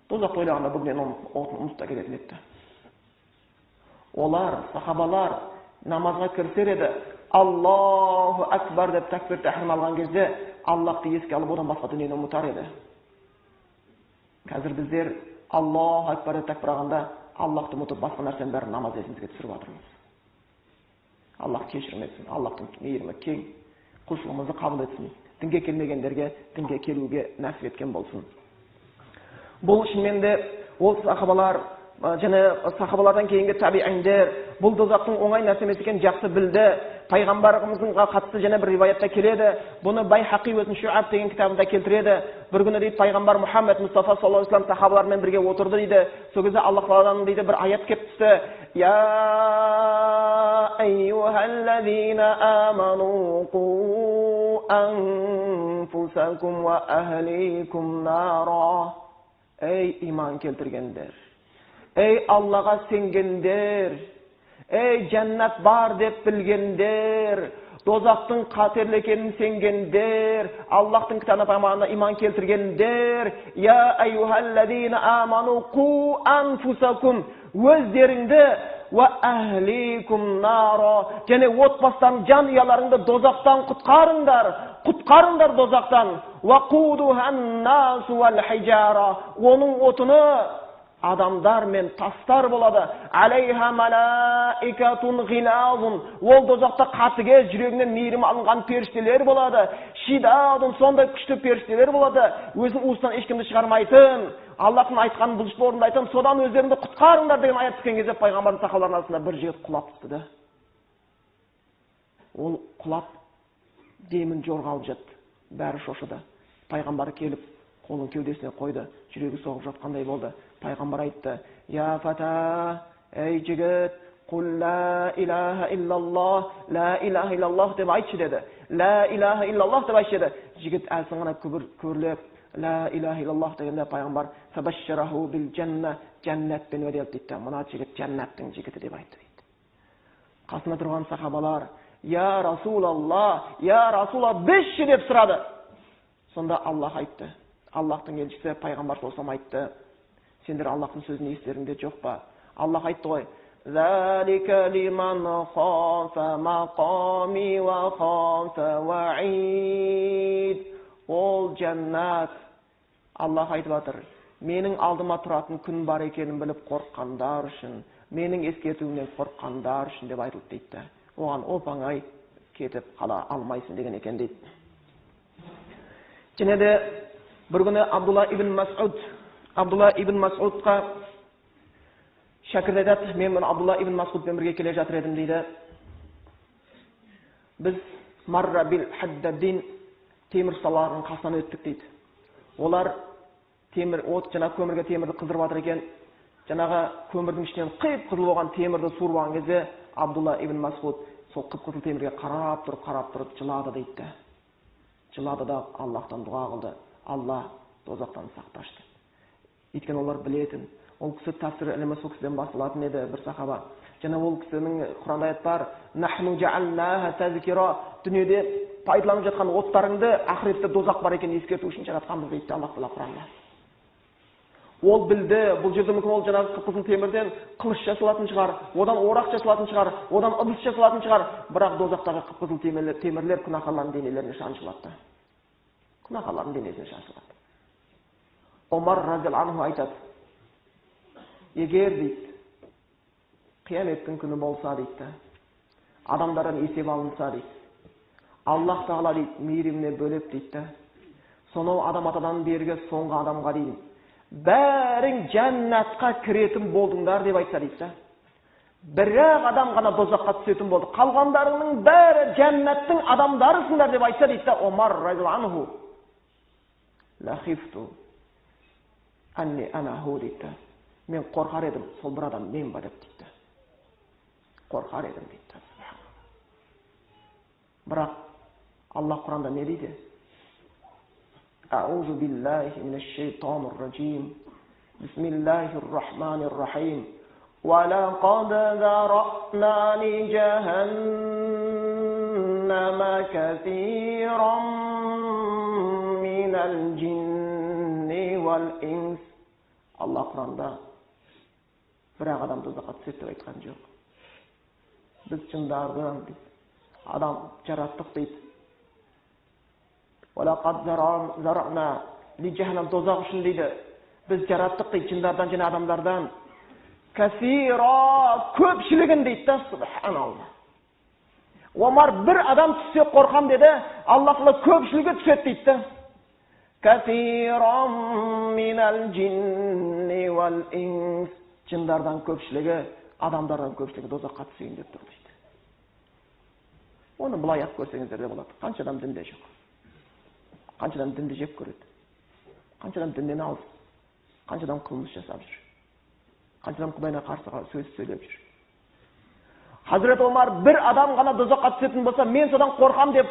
Дозақты ойлағанда бүгінен отын ұмытта келетін еді. Олар, сахабалар намазға кірсер еді, Аллаху акбар деп такбир тахрим алған кезде Аллахты еске алып одан басқа дүниені ұмытар еді. Қазір біздер Аллаху акбар деп такбир алғанда Аллахты ұмытып басқа нәрсенің бәрін намаз есімізге түсіріп жатырмыз. Аллах кешірім етсін, Аллахтың мейірімі кең, құлшылығымызды қабыл етсін. Дінге келмегендерге дінге келуге нәсіп еткен болсын. Бұл шынымен де ол сахабалар және сахабалардан кейінгі табииндер бұл дозақтың оңай нәрсе емес екенін жақсы білді. Пайғамбарымызға қатысты және бір риwayatта келеді. Бұны Байхақи өзінің Шуаб деген кітабында келтіреді. Bir күні дейді пайғамбар Мұхаммед Мұстафа саллаллаху алейхи ва саллям сахабалармен бірге отырды дейді. Сол кезде Аллах тағаладан дейді бір аят келіп түсті. Я айюхаллазина аману қу анфусакум ва ахликум нара. Ey iman keltirgenler, ey Allah'a sengenler, ey cennet var dep bilgenler, dozaqtın qaterli ekenini sengenler, Allah'tın kitabına paymağına iman keltirgenler, ya eyyuhallezine amanu qu anfusakum, özlerinde ve ahlikum nara, jene otbastan janıyalarında dozaqtan qutqarınlar dozaqtan, ve quduhan nasu vel hijara, onun otunu adamlar men tastar boladı. Aleyha malaikatun gilazun. Ol dozaqta qatıge жүрегінен мейірім алынған періштелер болады. Шидадun сондай күшті періштелер болады. Өзінің уыстан ешкімді шығармайтын, Аллахтың айтқанын бұлшылы орындайтын, содан өздеріңді құтқарыңдар деген аят түскен кезде пайғамбардың сахабаларының арасында бір жігіт құлап түсті. Ол құлап демін жорға алып жатты. Бәрі шошыды. Пайғамбар келіп қолын кеудесіне қойды. Жүрегі соғып жатқандай болды. Пайғамбар айтты: "Я фата, ей жігіт, қул ла илаха иллаллах, ла илаха иллаллах деп айтшы" деді. Ла илаха иллаллах деп айтшы деді. Жігіт әлсін ғана көрлеп, ла илаха иллаллах дегенде пайғамбар фабашшараху бил жанна, жәннатпен уәделді дейді. Мына жігіт жәннаттың жігіті деп айтты дейді. Қасына тұрған сахабалар: "Я Расулаллах, я Расулаллах, бізші" деп сұрады. Сонда Аллах айтты. Аллахтың елшісі пайғамбар солсам айтты: "Сендер Аллахтың сөзін естеріңде жоқ па? Аллах айтты ғой: "Залика лиман хафа мақами ва хафа ваид". Ол жәннат. Аллах айтып жатыр: "Менің алдыма тұратын күн бар екенін біліп қорыққандар үшін, менің ескертуімнен қорыққандар үшін" деп айтылды дейді. Оған оп-оңай кетіп қала алмайсың деген екен дейді. Және де бір күні Абдулла ибн Мас'удқа шәкірт айтады: "Мен Абдулла ибн Мас'удпен бірге келе жатыр едім" дейді. "Біз Марра бил Хаддадин темір ұсталарының қасынан өттік" дейді. Олар жаңағы көмірге темірді қыздырып жатыр екен. Жаңағы көмірдің ішінен қып-қызыл болған темірді суырып алған кезде Абдулла ибн Мас'уд сол қып-қызыл темірге қарап тұрып жылады дейді. Жылады да Аллахтан дұға қылды: "Алла дозақтан сақташты." Өйткені олар білетін, ол кісі тәфсір ілімі сол кісіден басталатын еді, бір сахаба. Және ол кісінің Құранда аят бар: "Нахну жаалнаха тазкира", дүниеде пайдаланып жатқан оттарыңды ақыретте дозақ бар екенін ескерту үшін жаратқанбыз дейді Аллах Тағала Құранда. Ол білді, бұл жерде мүмкін ол жаңағы қып-қызыл темірден қылыш жасалатын шығар, одан орақ жасалатын шығар, одан ыдыс жасалатын шығар, бірақ дозақтағы қып-қызыл темірлер күнәһарлардың денелеріне шаншылады. Күнәһарлардың денесіне шаншылады. Омар разиаллаху анху айтады: "Егер дейді, қияметтің күні болса дейді, адамдардан есеп алынса дейді, Аллах Тағала дейді мейіріміне бөлеп дейді, сонау адам атадан бергі соңғы адамға дейін бәрің жәннатқа кіретін болдыңдар" деп айтса дейді. Бірақ адам ғана дозаққа түсетін болды. Қалғандарының бәрі жәннаттың адамдарысыңдар деп айтса дейді Омар разиаллаху анху. "Ла хифту анни анаху" дейді. "Мен қорқар едім, сол бір адам мен ба" деп дейді. Қорқар едім дейді. Бірақ Аллах Құранда не дейді? "Аузу биллахи минаш шайтанир раджим. Бисмиллахир рахманир рахим. Ва лақад заръна ли джаханнама касиран минал джинни вал инс". Аллах Құранда бірақ адам дозаққа түседі деп айтқан жоқ. Біз жындардан адам жараттық дейді. "Валақад заръна ли джаханнам", дозақ үшін дейді. Біз жараттық дейді жындардан және адамдардан. Касира, көпшілігін дейді. Субханалла. Омар бір адам түссе қорқам деді, Аллах Тағала көпшілігі түседі дейді. Касиран минал джинни вал инс. Жындардан көпшілігі, адамдардан көпшілігі дозаққа түсейін деп тұр дейді. Оны бұлай ақ көрсеңіздер де болады. Қанша адам дінде жоқ. Қанша адам дінді жеп көреді. Қанша адам дінден алыс. Қанша адам қылмыс жасап жүр. Қанша адам Құдайына қарсы сөз сөйлеп жүр. Хазірет Омар бір адам ғана дозаққа түсетін болса, мен содан қорқам деп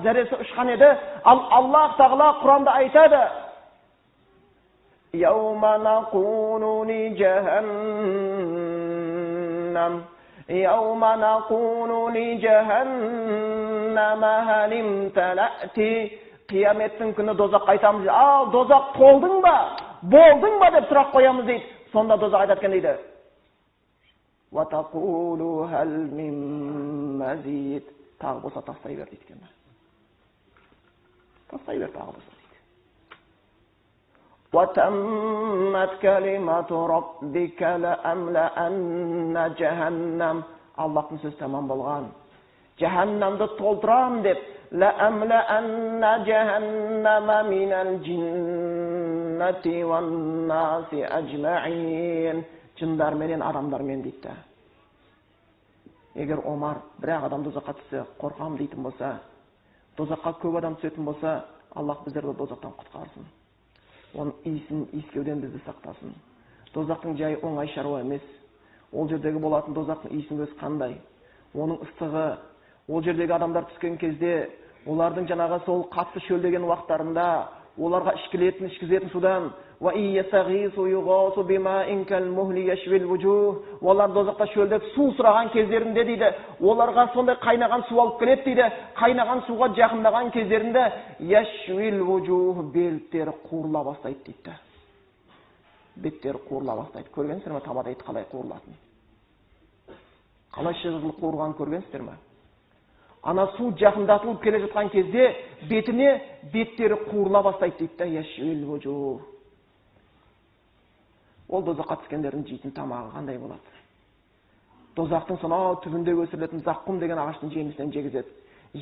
зәресі ұшқан еді. Ал Аллах Тағала Құранда айтады: يوم نقول لجهنم هل امتلأت Қияметтің күні дозаққа айтамыз, ал дозақ толдың ба, болдың ба деп сұрақ қоямыз дейді. Сонда дозақ айтатқан дейді. وَتَقُولُ هَلْ مِن مَّزِيدٍ тағы болса тастай бер дейді екен. Тастай бер тағы болса дейді. وَتَمَّتْ كَلِمَةُ رَبِّكَ لَأَمْلَأَنَّ جَهَنَّمَ Аллахтың сөзі тамам болған. Жаһаннамды толтырам деп لَأَمْلَأَنَّ جَهَنَّمَ مِنَ الْجِنَّةِ وَالنَّاسِ أَجْمَعِينَ Жындар менен адамдар мен дейді. Егер Омар бірақ адам дозаққа түссе қорқам дейтін болса, дозаққа көп адам түсетін болса, Аллах біздерді дозақтан құтқарсын. Оның иісін иіскеуден бізді сақтасын. Дозақтың жайы оңай шаруа емес. Ол жердегі болатын дозақтың иісінің өзі қандай? Оның ыстығы, ол жердегі адамдар түскен кезде, олардың жаңағы сол қатты шөлдеген уақыттарында, оларға ішкізетін судан, олар дозақта шөлдеп су сұраған кездерінде дейді, оларға сондай қайнаған су алып келеді дейді, қайнаған суға жақындаған кездерінде беттері қуырыла бастайды дейді. Беттері қуырыла бастайды. Көргенсіздер ме табада ит қалай қуырылатынын? Қалай шыжылып қуырған көргенсіздер ме? Ана су жақындатылып келе жатқан кезде бетіне беттері қуырыла бастайды дейді. Ол дозаққа түскендердің жейтін тамағы қандай болады? Дозақтың сонау түбінде өсірілетін заққум деген ағаштың жемісінен жегізеді.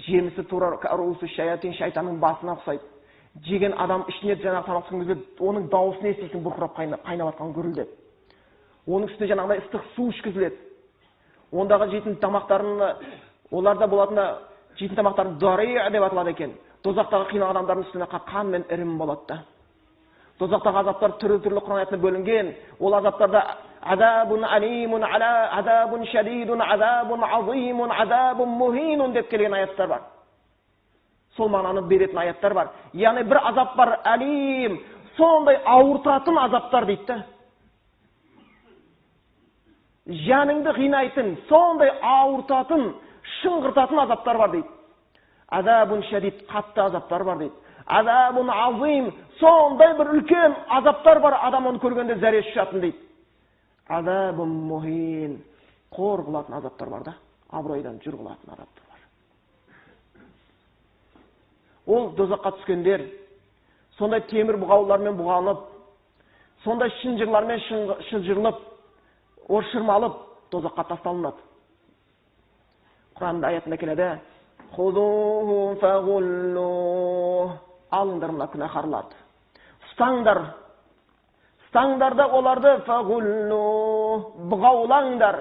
Жемісі тура шайтанның басына ұқсайды. Жеген адам ішіне жаңағы тамақ түскен оның дауысын естисің, бұрқырап қайнап жатқан гүрілдеп. Оның үстіне жаңағыдай ыстық су ішкізіледі. Ондағы жейтін тамақтарын оларда болатына жейтін тамақтарын дария деп аталады екен. Дозақтағы қиналған адамдардың үстіне қан мен ірім болады да. Дозақтағы азаптар түрлі Құран аятына бөлінген. Ол азаптарда азабун алимун ала азабун шадидун азабун азимун азабун мухинун деп келген аяттар бар. Сол мағынаны беретін аяттар бар. Яғни бір азап бар, алим, сондай ауыртатын азаптар дейді. Жаныңды қинайтын, сондай ауыртатын, шыңғыртатын азаптар бар дейді. Азабун шадид, қатты азаптар бар дейді. Азабун азим, сондай бір үлкен азаптар бар, адам оны көргенде зәресі ұшатын дейді. Азабун мухин, қор қылатын азаптар бар да, абыройдан жүр қылатын азаптар бар. Ол дозаққа түскендер, сондай темір бұғаулармен бұғанып, сондай шынжырлармен шынжырлып, оршырмалып, дозаққа тасталынады. Құранда аятында келеді, «Худуху фагуллу» алыңдар мына күнәһарларды. Ұстаңдар да оларды фагуллу бұғаулаңдар.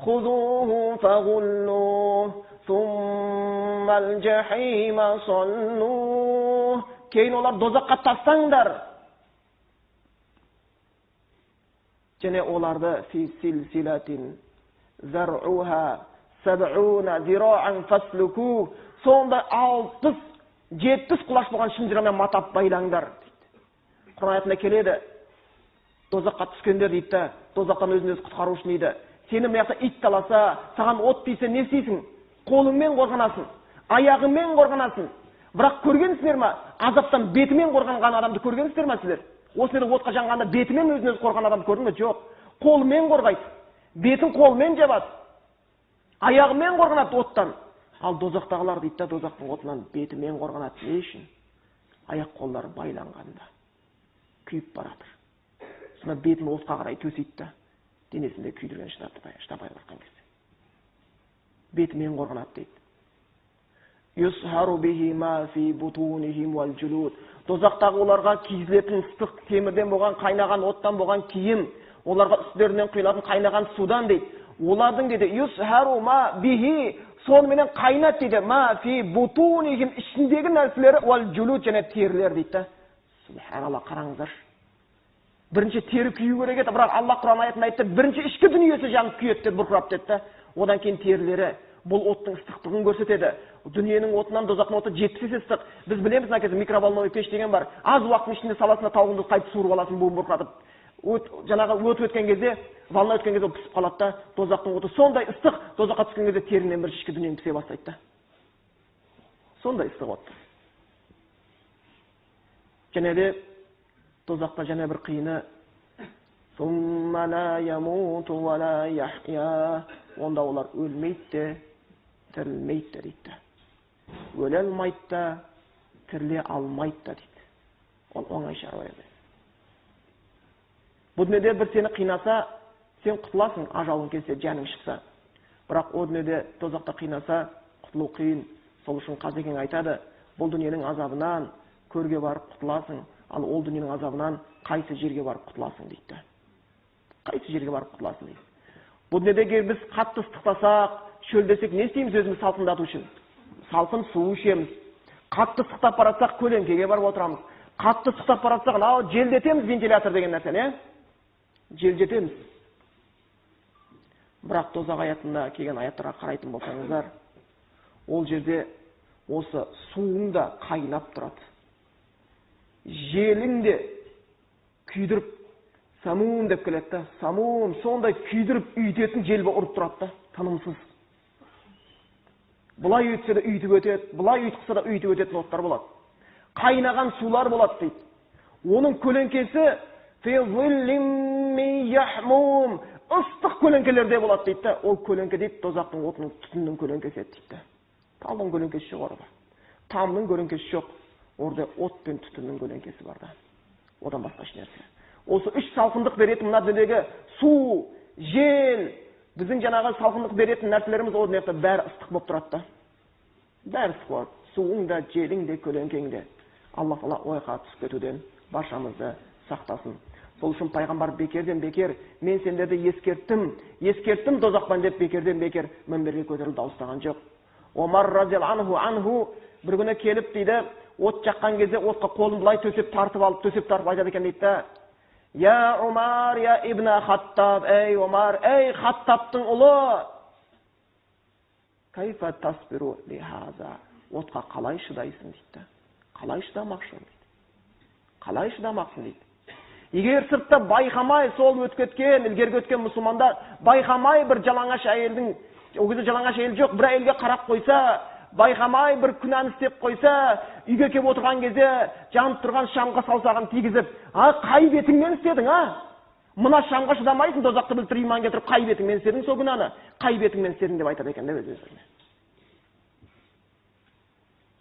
Худуху фагуллу суммал жахима саллу. Кейін олар дозаққа тастаңдар. Және оларды фи силсилатин зар'уха саб'уна зираан фаслуку. Сонда 60-70 құлаш болған шынжырмен матап байлаңдар. Құран аятында келеді. Дозаққа түскендер дейді, дозақтан өзін-өзі құтқару үшін дейді. Сені маяқта ит таласа, саған от тисе не істейсің? Қолыңмен қорғанасың, аяғыңмен қорғанасың. Бірақ көргенсіздер ме? Азаптан бетімен қорғанған адамды көргенсіздер ме сіздер? Осылай отқа жанғанда бетімен өзін-өзі қорған адамды көрдің бе? Жоқ. Қолымен қорғайды. Бетін қолымен жабады. Аяғымен қорғанады оттан. Ал дозақтағылар дейді, дозақтың отынан бетімен қорғанады. Не үшін? Аяқ қолдары байланғанда күйіп баратыр. Сонда бетін отқа қарай төсейді, денесінде күйдірген штабай барқан кезде. Бетімен қорғанады дейді. Юсхару бихи ма фи бутунихим вал жулуд. Дозақтағы оларға киізілетін ыстық темірден болған, қайнаған оттан болған киім, оларға үстерінен құйылатын қайнаған судан дейді. Олардың дейді, юсхару ма бихи, сонымен қайнат дейді, ма фи бутунихим, ішіндегі нәрселері вал жулуд және терілер дейді. Субханалла, қараңыздар. Бірінші тері күйу керек еді, бірақ Аллах Құран аятында айтты, бірінші ішкі дүниесі жанып күйеді деп бұрқырап деді. Одан кейін терілері, Бұл оттың ыстықтығын көрсетеді. Дүниенің отынан дозақтың оты 70 есе ыстық. Біз білеміз, мына кезде микроволновый пеш деген бар. Аз уақыттың ішінде саласына тауығыңды қайтып суырып аласың, буын бұрқатып. Жаңағы өт өткен кезде, волна өткен кезде пісіп қалады да, дозақтың оты сондай ыстық, дозаққа түскен кезде теріңнен бір ішкі дүниең пісе бастайды да. Сондай ыстық от. Және де дозақта және бір қиыны сумма ла ямуту ва ла яхья. Онда олар өлмейді де, тірілмейді де дейді. Өле алмайды да, тіріле алмайды да дейді. Ол оңай шаруа емес. Бұл дүниеде бір сені қинаса, сен құтыласың, ажалың келсе, жаның шықса. Бірақ о дүниеде тозақта қинаса, құтылу қиын. Сол үшін Қазекең айтады, бұл дүниенің азабынан көрге барып құтыласың, ал ол дүниенің азабынан қайсы жерге барып құтыласың дейді. Қайсы жерге барып құтыласың дейді. Бұл дүниеде біз қатты ыстықтасақ, шөлдесек, не істейміз өзіміз салқындату үшін? Салқын су ішеміз. Қатты ыстықтап баратсақ, көлеңкеге барып отырамыз. Қатты ыстықтап баратсақ, ал желдетеміз, вентилятор деген нәрсе, не? Желдетеміз. Бірақ тозақ аятында келген аяттарға қарайтын болсаңыздар, ол жерде осы суың да қайнап тұрады. Желің де күйдіріп, самун деп келеді да, самун сондай күйдіріп үйтетін жел ұрып тұрады да, тынымсыз. Бұлай үйтсе де үйтіп өтеді, бұлай үйтқысы да үйтіп өтетін оттар болады. Қайнаған сулар болады дейді. Оның көлеңкесі ыстық көлеңкелерде болады дейді да. Ол көлеңке дейді, тозақтың отының түтіннің көлеңкесі дейді. Талдың көлеңкесі жоқ орда. Тамның көлеңкесі жоқ. Орда от пен түтіннің көлеңкесі бар да. Одан басқа нәрсе. Осы үш салқындық беретін мына дүниедегі су, жел, біздің жаңағы салқындық беретін нәрселеріміз ол дүниеде бәрі ыстық болып тұрады да. Бәрі ыстық болады. Суың да, желің де, көлеңкең де. Алла Тағала ойға түсіп кетуден баршамызды сақтасын. Сол үшін пайғамбар бекерден бекер, мен сендерді ескерттім дозақтан деп бекерден бекер мінберге көтеріліп дауыстаған жоқ. Омар разияллаху анху бір күні келіп дейді, от жаққан кезде отқа қолын былай төсеп тартып айтады екен дейді. Я Омар, я Ибн Хаттаб, ей Омар, ей Хаттабтың ұлы. Кайфа тасбиру лихаза. Отқа қалай шыдайсың дейді. Қалай шыдамақсың дейді. Қалай шыдамақсың дейді. Егер сыртта байқамай сол ілгергі өткен мұсылмандар байқамай бір жалаңаш әйелдің, ол кезде жалаңаш әйел жоқ, бір әйелге қарап қойса, байқамай бір күнәні істеп қойса, үйге келіп отырған кезде жанып тұрған шамға саусағын тигізіп, қай бетіңмен істедің, мына шамға шыдамайсың, дозақты біліп иман келтіріп, қай бетіңмен істедің сол күнәні, қай бетіңмен істедің деп айтады екен де өз-өзіне.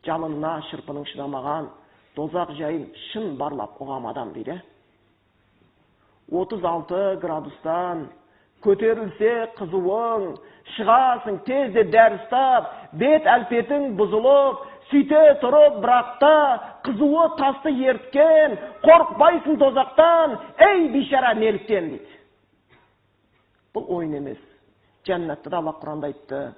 Жалынына шырпының шыдамаған дозақ жайын шын барлап ұғам адам дейді. 36 градустан көтерілсе қызуың, шығасың тезде дәрістап, бет әлпетің бұзылып, сөйте тұрып, бірақта қызуы тасты ерткен, қорықпайсың тозақтан, ей бишара неліктен дейді. Бұл ойын емес. Жәннатты да Аллах Құранда айтты,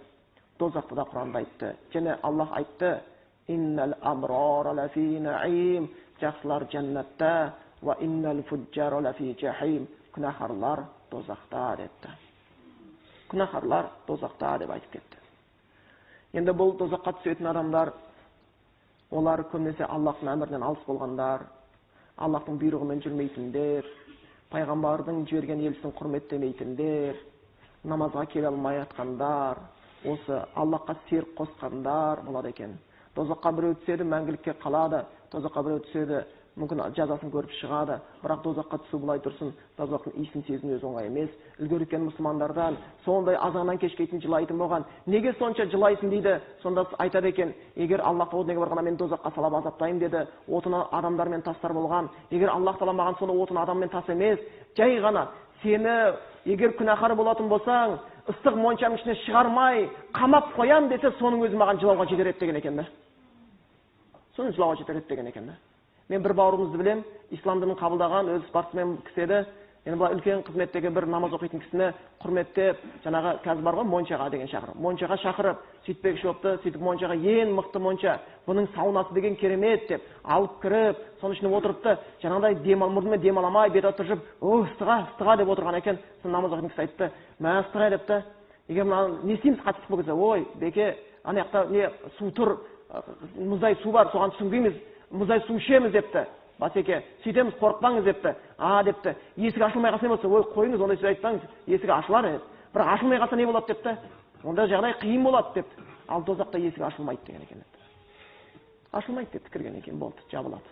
тозақты да Құранда айтты. Және Аллах айтты, иннал абрара лафи наим, жақсылар жәннатта, ва иннал фуджара лафи жахим, күнәһарлар тозақта депті. Күнәһарлар тозақта деп айтып кетті. Енді бұл тозаққа түсетін адамдар, олар көбінесе Аллахтың әмірінен алыс болғандар, Аллахтың бұйрығымен жүрмейтіндер, пайғамбардың жіберген елшісін құрметтемейтіндер, намазға келе алмай жатқандар, осы Аллахқа серік қосқандар болады екен. Тозаққа біреу түседі, мәңгілікке қалады, тозаққа біреу түседі, мүмкін жазасын көріп шығады, бірақ тозаққа түсу былай тұрсын, тозақтың иісін сезіну өзі оңай емес. Үлгеріп кеткен мұсылмандардан сондай азаннан кешкейтін жылайтын болған. Неге сонша жылайсың дейді. Сонда айтады екен, егер Аллах Тағала неге барғанда мен тозаққа салып азаптайын деді, отына адамдар мен тастар болған. Егер Аллах Тағала маған соны отына адам мен тас емес, жай ғана сені егер күнәһар болатын болсаң, ыстық моншаның ішіне шығармай, қамап қоям десе, соның өзі маған жылауға жетер еді деген екен да. Соның жылауға жетер еді деген екен да. Мен бір бауырымызды білем, ислам дінін қабылдаған, өзі спортсмен кісі еді. Енді бұл үлкен қызметтегі бір намаз оқитын кісіні құрметтеп, жаңағы қазір бар ғой моншаға деген шақырып. Моншаға шақырып, сөйтпекші болыпты, сөйтіп моншаға ең мықты монша, бұның саунасы деген керемет деп алып кіріп, соның ішіне отырыпты. Жаңағыдай мұрнымен демаламай, бет отырып, ыстыға деп отырған екен. Соны намаз оқитын кісі айтты, мә ыстыға депті. Егер не істейміз қатты болса, ой, беке, ана жақта не су тұр, мұздай су бар, соған сүңгиміз, мұздай су ішеміз депті. Басеке, сөйтеміз, қорықпаңыз депті. Депті. Есік ашылмай қалса не болса, ой, қойыңыз, ондай сөз айтпаңыз, есік ашылар еді. Бірақ ашылмай қалса не болады депті. Онда жағдай қиын болады депті. Ал тозақта есік ашылмайды деген екен депті. Ашылмайды депті, кірген екен, болды, жабылады.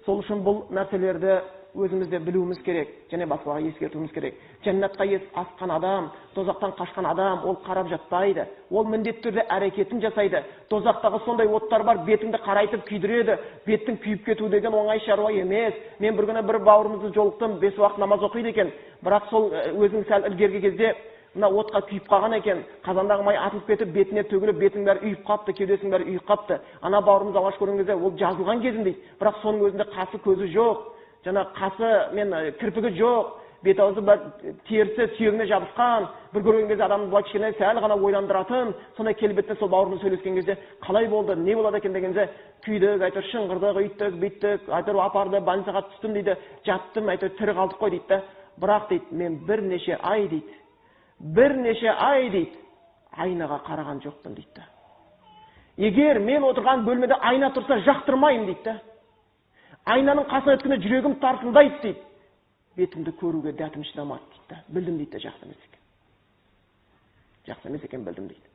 Сол үшін бұл нәрселерді өзімізде білуіміз керек, және басқаларға ескертуіміз керек. Жәннатқа асқан адам, тозақтан қашқан адам, ол қарап жатпайды. Ол міндетті түрде әрекетін жасайды. Тозақтағы сондай оттар бар, бетіңді қарайтып күйдіреді. Беттің күйіп кету деген оңай шаруа емес. Мен бір күні бір бауырымызды жолықтым, 5 уақыт намаз оқиды екен. Бірақ сол өзінің сәл ілгергі кезде мына отқа күйіп қалған екен. Қазандағы май атылып кетіп, бетіне төгіліп, бетінің бәрі үйіп қапты, кеудесінің бәрі үйіп қапты. Ана бауырымыз алғаш көрген кезде ол жазылған кезінде, бірақ соның өзінде қасы көзі жоқ. Жаңа қасы мен кірпігі жоқ, бет аузы терісі сүйегіне жабысқан. Бір көрген кезде адамды былай кішкене сәл ғана ойландыратын, сондай келбетте сол бауырымыз сөйлескен кезде қалай болды, не болады екен дегенде, күйдік, әйтеуір шыңғырдық, үйттік, бүйттік, әйтеуір апарды, больницаға түстім дейді, жаттым, әйтеуір тірі қалдық қой дейді. Бірақ дейді, мен бірнеше ай дейді, айнаға қараған жоқпын дейді. Егер мен отырған бөлмеде айна тұрса жақтырмаймын дейді. Айнаның қасына өткенде жүрегім тартылдайды дейді. Бетімді көруге дәтім шыдамады дейді. Білдім дейді, жақсы емес екен. Жақсы емес екен, білдім дейді.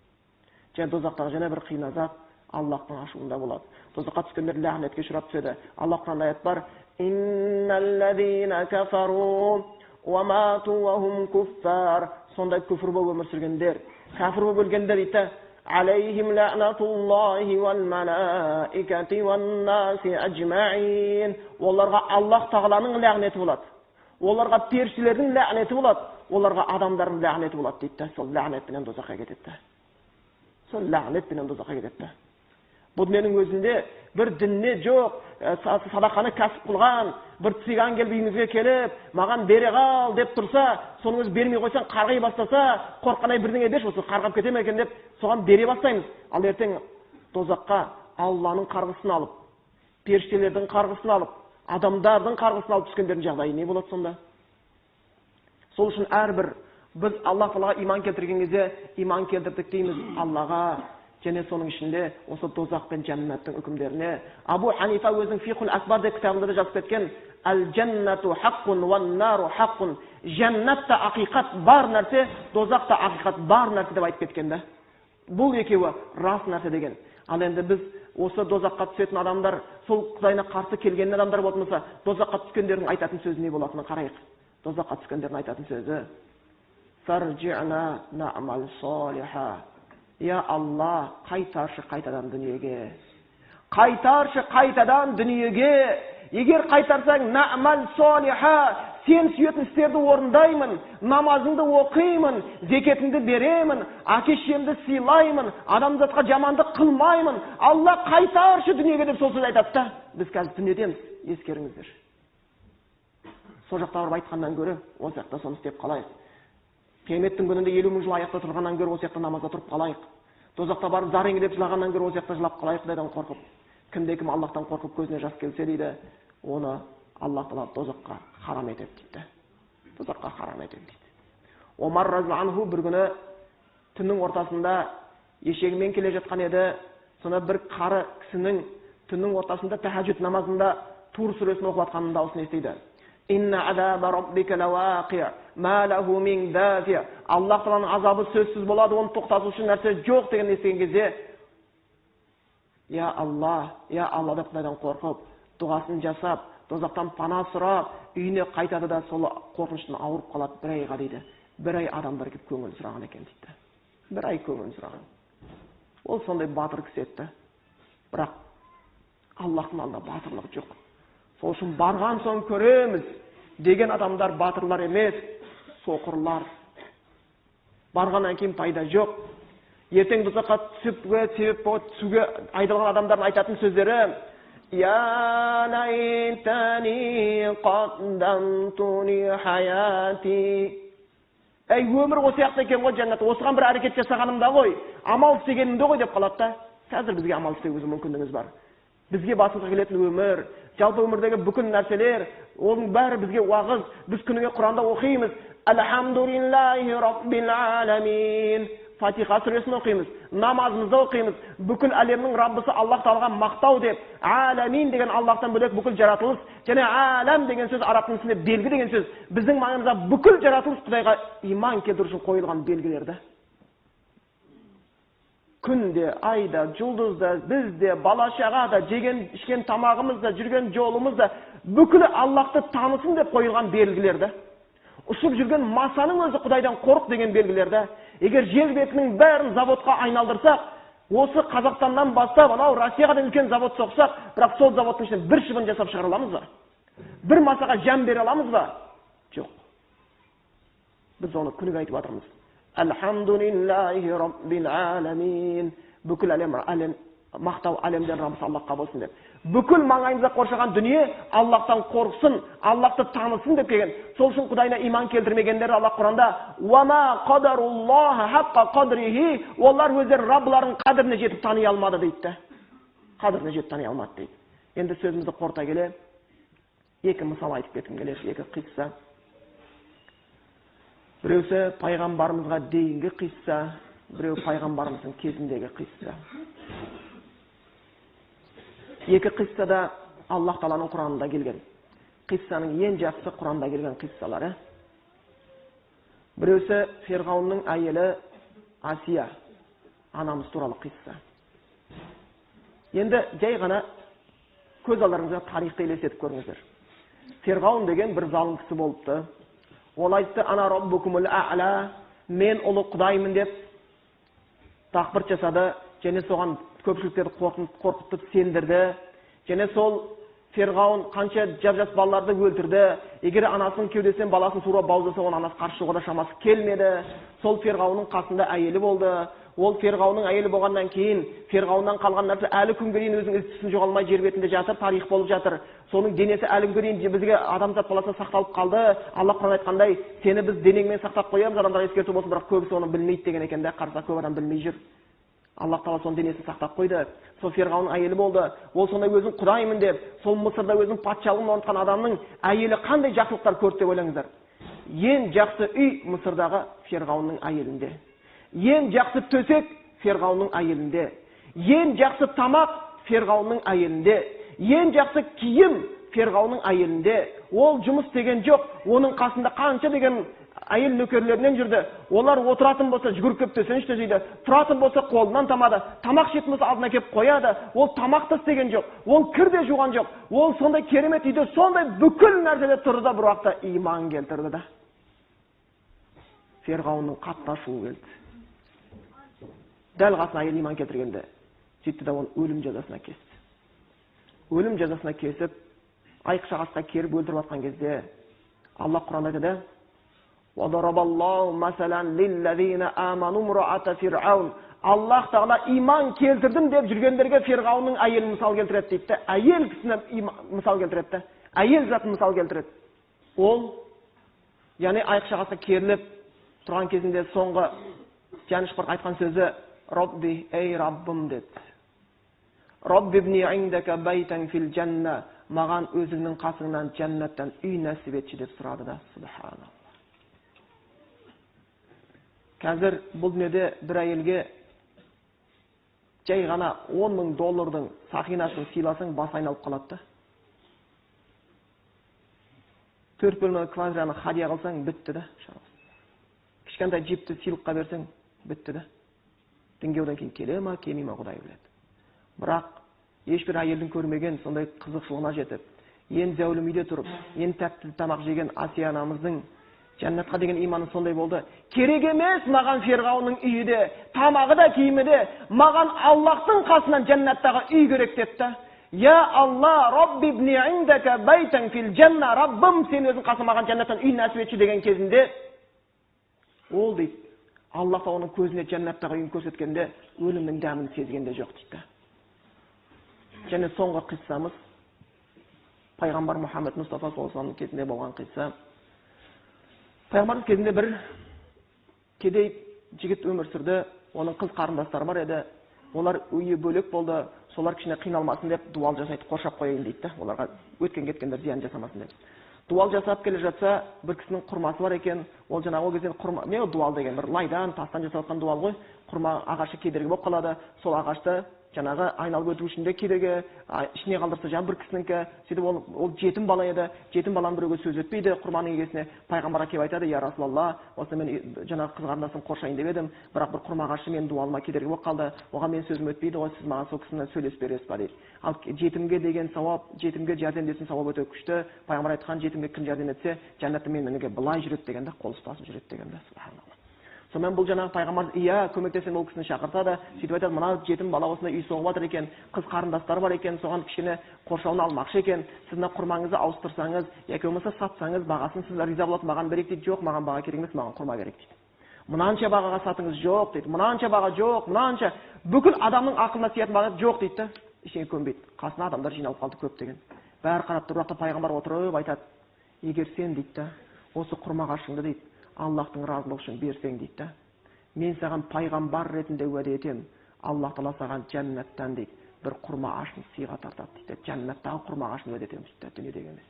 Және тозақтағы және бір қиын азап Аллахтың ашуында болады. Тозаққа түскендер лағнетке ұшырап түседі. Аллах Құранда аят бар: «Инналлазина кафару ва мату ва хум куффар». Сондай күфір болып өмір сүргендер, кәфір болып өлгендер дейді. عليهم لعنة الله والملائكة والناس أجمعين. Оларға Аллах тағаланың ләғнеті болады. Оларға періштелердің ләғнеті болады. Оларға адамдардың ләғнеті болады дейді. Сол ләғнетпенен тозаққа кетеді. Сол ләғнетпенен тозаққа кетеді. Бұл дүниенің өзінде бір дінне жоқ, садақаны кәсіп қылған, бір циган келіп үйіңізге келіп, маған бере қал деп тұрса, соның өзі бермей қойсаң, қарғай бастаса, қорққандай бірдеңе берші, осы қарғап кете ме екен деп, соған бере бастаймыз. Ал ертең тозаққа Алланың қарғысын алып, періштелердің қарғысын алып, адамдардың қарғысын алып түскендердің жағдайы не болады сонда? Сол үшін әрбір біз Аллах Тағалаға иман келтірген кезде, иман келтірдік дейміз Аллаға, және соның ішінде осы тозақ пен жәннаттың үкімдеріне. Абу Ханифа өзінің Фихул Акбар деп кітабында жазып кеткен: «Әл-жәннату хаққун уан-нару хаққун». Жәннатта ақиқат бар нәрсе, тозақта ақиқат бар нәрсе деп айтып кеткен. Бұл екеуі рас нәрсе деген. Ал енді біз осы тозаққа түсетін адамдар, сол Құдайына қарсы келген адамдар болмаса, тозаққа түскендердің айтатын сөзі не болатынын қарайық. Тозаққа түскендердің айтатын сөзі: «Фарджи'на на'мал солиха». Я Алла, қайтаршы қайтадан дүниеге. Қайтаршы қайтадан дүниеге. Егер қайтарсаң, на'мал солиха, сен сүйетін істерді орындаймын, намазыңды оқимын, зекетіңді беремін, әке-шешемді сыйлаймын, адамзатқа жамандық қылмаймын. Алла қайтаршы дүниеге деп сол сөз айтады. Біз қазір дүниедеміз, ескеріңіздер. Сол жақта барып айтқаннан гөрі, осы жақта соны істеп қалайық. Қияметтің күнінде 50 мың жыл аяқта тұрғаннан гөрі осы жақта намазда тұрып қалайық. Тозақта барып зар еңіреп жылағаннан гөрі осы жақта жылап қалайық, Құдайдан қорқып. Кімде-кім Аллахтан қорқып көзіне жас келсе дейді, оны Аллах Тағала тозаққа харам етеді дейді. Тозаққа харам етеді дейді. Омар разиаллаху анху бір күні түннің ортасында ешегімен келе жатқан еді. Сонда бір қары кісінің түннің ортасында тахаджуд намазында Тур сүресін оқып жатқанын дауысын естиді. Инна азаба раббика лавақи' ма лаху мин дафи'. Аллах Тағаланың азабы сөзсіз болады, оны тоқтатушы нәрсе жоқ деген естіген кезде, я Алла деп Құдайдан қорқып, дұғасын жасап, тозақтан пана сұрап, үйіне қайтады да сол қорқыныштан ауырып қалады бір айға дейді. Бір ай адамдар келіп көңіл сұраған екен дейді. Бір ай көңіл сұраған. Ол сондай батыр кісі еді. Бірақ Аллахтың алдында батырлық жоқ. Сол үшін барған соң көреміз деген адамдар батырлар емес, соқырлар. Барғаннан кейін пайда жоқ. Ертең тозаққа себеп болып түсуге айдалған адамдардың айтатын сөздері: Я лайтани қаддамту ли хаяти. Әй, өмір осы сияқты екен ғой жәннат, осыған бір әрекет жасағанымда ғой, амал істегенімде ғой деп қалады да. Қазір бізге амал істеуге мүмкіндігіміз бар. Бізге басымызға келетін өмір, жалпы өмірдегі бүкіл нәрселер, оның бәрі бізге уағыз. Біз күніге Құранда оқимыз: Alhamdulillahi Rabbil Alamin. Фатиха сүресін оқимыз, намазымызды оқимыз. Бүкіл әлемнің Раббысы Аллах Тағалаға мақтау деп, Аламин деген Аллахтан бөлек бүкіл жаратылыс, және Алам деген сөз араб тілінде белгі деген сөз. Біздің маңымызда бүкіл жаратылыс Құдайға иман келтіру үшін қойылған белгілерді. Күнде, айда, жұлдызда, бізде, бала-шағада, жеген, ішкен тамағымызда, жүрген жолымызда бүкілі Аллахты танысын деп қойылған белгілерді. Ұшып жүрген масаның өзі Құдайдан қорық деген белгілерді. Егер жер бетінің бәрін заводқа айналдырсақ, осы Қазақстаннан бастап, анау Россияға да үлкен завод соқсақ, бірақ сол заводтың ішінен бір шыбын жасап шығара аламыз ба? Бір масаға жан бере аламыз ба? Жоқ. Біз оны күніге айтып жатырмыз. Алхамдулиллахи Раббил Аламин. Бүкіл әлем мақтау әлемден Раббысы Аллахқа болсын деп. Бүкіл маңайымызда қоршаған дүние Аллахтан қорықсын, Аллахты танысын деп келген. Сол үшін Құдайына иман келтірмегендер Аллах Құранда "Уама qadarulloha haqqa qadrihi", олар өздері Раббылардың қадіріне жетіп тани алмады дейді. Қадіріне жетіп тани алмады дейді. Енді сөзімізді қорыта келе екі мысал айтып кеткім келеді, екі қисса. Біреусі пайғамбарымызға дейінгі қисса, біреу пайғамбарымыздың кезіндегі қисса. Екі қиссада Аллах Тағаланың Құранында келген. Қиссаның ең жақсы Құранда келген қиссалары. Біреусі Фирғаунның әйелі Асия, анамыз туралы қисса. Енді жай ғана көз алдарыңызға тарихты елестетіп көріңіздер. Фирғаун деген бір залым кісі болыпты. Ол айтты: "Ана Раббукумул а'ла", мен ұлы Құдаймын деп тақбір жасады, және соған көпшіліктерді қорқытып сендірді. Және сол Фирғаун қанша жап-жас балаларды өлтірді. Егер анасының кеудесінен баласын суырып бауыздаса, оның анасы қарсы шығуға да шамасы келмеді. Сол Фирғаунның қасында әйелі болды. Ол Фирғаунның әйелі болғаннан кейін Фирғауннан қалған нәрсе әлі күнге дейін өзінің із-түзсін жоғалмай жер бетінде жатыр, тарих болып жатыр. Соның денесі әлі күнге дейін бізге адамзат баласына сақталып қалды. Алла Құран айтқандай: "Сені біз денеңмен сақтап қоямыз, адамдарға ескерту болсын", бірақ көбісі оны білмейді деген екен де, қарса көп адам білмей жүр. Аллах Тағала соның денесін сақтап қойды. Сол Фирғаунның әйелі болды. Ол сондай өзін Құдаймын деп, сол Мысырда өзінің патшалығын орнатқан адамның әйелі қандай жақсылықтар көрді деп ойлаңыздар. Ең жақсы үй Мысырдағы Фирғаунның әйелінде. Ең жақсы төсек Фирғаунның әйелінде. Ең жақсы тамақ Фирғаунның әйелінде. Ең жақсы киім Фирғаунның әйелінде. Ол жұмыс деген жоқ. Оның қасында қанша деген әйел нөкерлерінен жүрді. Олар отыратын болса жүгіріп кеп төсеніш төсейді. Тұратын болса қолынан тамады. Тамақ ішетін болса алдына кеп қояды. Ол тамақты істеген жоқ. Ол кір де жуған жоқ. Ол сондай керемет үйде, сондай бүкіл нәрседе тұрды да бір уақытта иман келтірді да. Фирғаунның қатты ашуы келді. Дәл қасына әйел иман келтіргенде сөйтті да оны өлім жазасына кесті. Өлім жазасына кесіп, айқыш-ағасқа керіп өлтіріп жатқан кезде Аллах Құранда айтады: "Вадарабаллаху масалан лиллазина аману мурата фир'аун". Аллах Тағала иман келтірдім деп жүргендерге Фирғаунның әйелін мысал келтіреді дейді. Әйел кісіні мысал келтіреді. Әйел затын мысал келтіреді. Ол, яғни айқыш-ағасқа керіліп тұрған кезінде соңғы жанышпырт айтқан сөзі: "Рабби, ей Раббым" деді. "Раббибни индака байтан фил жанна", маған өзіңнің қасыңнан жәннаттан үй нәсіп етші деп сұрады да. Субханалла. Қазір бұл дүниеде бір әйелге жай ғана $10,000 сақинасын сыйласаң бас айналып қалады да. 4 бөлмелі квартираны хадия қылсаң бітті да. Кішкентай джипті сыйлыққа берсең бітті да. Дінге одан кейін келе ма, келмей ма Құдай біледі. Бірақ ешбір әйелдің көрмеген сондай қызықшылығына жетіп, ең зәулім үйде тұрып, ең тәтті тамақ жеген Асия анамыздың жәннатқа деген иманы сондай болды. Керек емес маған Фирғаунның үйі де, тамағы да, киімі де, маған Аллахтың қасынан жәннаттағы үй керек деді. "Я Алла, Раббибни индака байтан фил жанна", Раббым сен өзің қасына маған жәннаттан үй нәсіп етші деген кезінде ол дейді, Аллах та оның көзіне жәннаттағы үйін көрсеткенде өлімнің дәмін сезгенде жоқ дейді. Және соңғы қиссамыз пайғамбар Мұхаммед Мұстафа саллаллаху алейхи ва саллям кезінде болған қисса. Пайғамбарымыз кезінде бір кедей жігіт өмір сүрді. Оның қыз қарындастары бар еді. Олар үйі бөлек болды. Солар кішкене қиналмасын деп дуал жасайды, қоршап қояйын дейді. Оларға өткен кеткендер зиян жасамасын деп. дуал жасап келе жатса, бір кісінің құрмасы бар екен. Ол жаңағы ол кезде құрма, не дуал деген бір лайдан, тастан жасалған дуал ғой. Құрма ағашы кедергі болып қалады. Сол ағашты жаңағы айналып өту үшін де кедергі, ішіне қалдырса жаңа бір кісінікі, сөйтіп ол жетім бала еді. Жетім баланың біреуге сөз өтпейді. Құрманың егесіне пайғамбарға келіп айтады: "Я Расулалла, осы мен жаңағы қыз қарындасым қоршайын деп едім, бірақ бір құрма ағашы менің дуалыма кедергі болып қалды. Оған мен сөзім өтпейді ғой, сіз маған сол кісіні сөйлесіп бересіз ба?" дейді. Ал жетімге деген сауап, жетімге жәрдемдесу сауап өте күшті. Пайғамбар айтқан: "Жетімге кім жәрдем етсе, жәннатта менімен былай жүреді" дегенде, қол ұстасып жүреді дегенде. Субханалла. Сонымен бұл жаңағы пайғамбар көмектесем ол кісіні шақыртады. Сөйтіп айтады: "Мына жетім бала осында үй соғып жатыр екен, қыз қарындастары бар екен, соған кішкене қоршауын алмақшы екен. Сіз мына құрмаңызды ауыстырсаңыз, яки болмаса сатсаңыз, бағасын сіз риза болатын маған берейік" дейді. "Жоқ, маған баға керек емес, маған құрма керек" дейді. "Мынанша бағаға сатыңыз", "Жоқ" дейді. "Мынанша баға", "Жоқ", "Мынанша". Бүкіл адамның ақылына сиятын баға "Жоқ" дейді. Ештеңе көнбейді. Қасына адамдар жиналып қалды көп деген. Бәрі қарап тұр, бірақ пайғамбар отырып айтады: "Егер сен" дейді, "осы құрма ағашыңды" дейді, "Аллахтың разылығы үшін берсең" дейді, "мен саған пайғамбар ретінде уәде етем, Аллах Тағала саған жәннаттан" дейді, "бір құрма ағашын сыйға тартады" дейді. Жәннаттағы құрма ағашын уәде етеміз дейді, дүниедегі емес.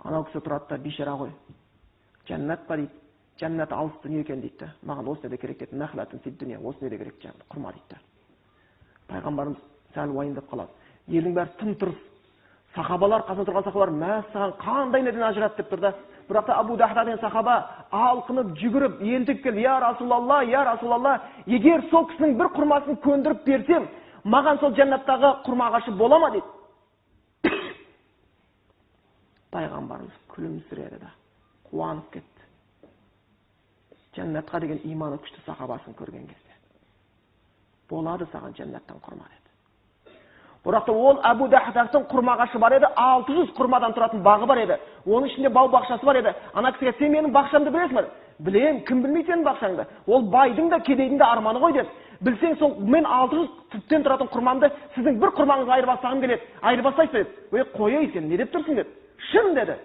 Анау кісі тұрады да: "Бейшара ғой. Жәннат па" дейді. "Жәннат алыс дүние екен" дейді. "Маған осы не керек" дейді. "Нахлатын фид дүние", осы не керек құрма дейді. Пайғамбарымыз сәл уайымдап қалады. Елдің бәрі тым-тырыс. Сахабалар, қасында тұрған сахабалар: "Мәссаған, қандай неден ажырат" деп тұр да. Бірақ та Абу Дахда деген сахаба алқынып, жүгіріп, ентігіп келді: "Я Расулалла, я Расулалла, егер сол кісінің бір құрмасын көндіріп берсем, маған сол жәннаттағы құрма ағашы бола ма" дейді. Пайғамбарымыз күлімсіреді да, қуанып кетті. Жәннатқа деген иманы күшті сахабасын көрген кезде: "Болады саған жәннаттан құрма" деді. Бірақ та ол Абу Дахдақтың құрма ағашы бар еді, 600 құрмадан тұратын бағы бар еді. Оның ішінде бау бақшасы бар еді. Ана кісіге: "Сен менің бақшамды білесің бе?" "Білем, кім білмейді сенің бақшаңды? Ол байдың да кедейдің де арманы ғой" деді. "Білсең, сол мен 600 түптен тұратын құрмамды сіздің бір құрмаңызға айырбастағым келеді. Айырбастайсыз ба?" деді. "Қой, сен не деп тұрсың" деді. "Шын" деді.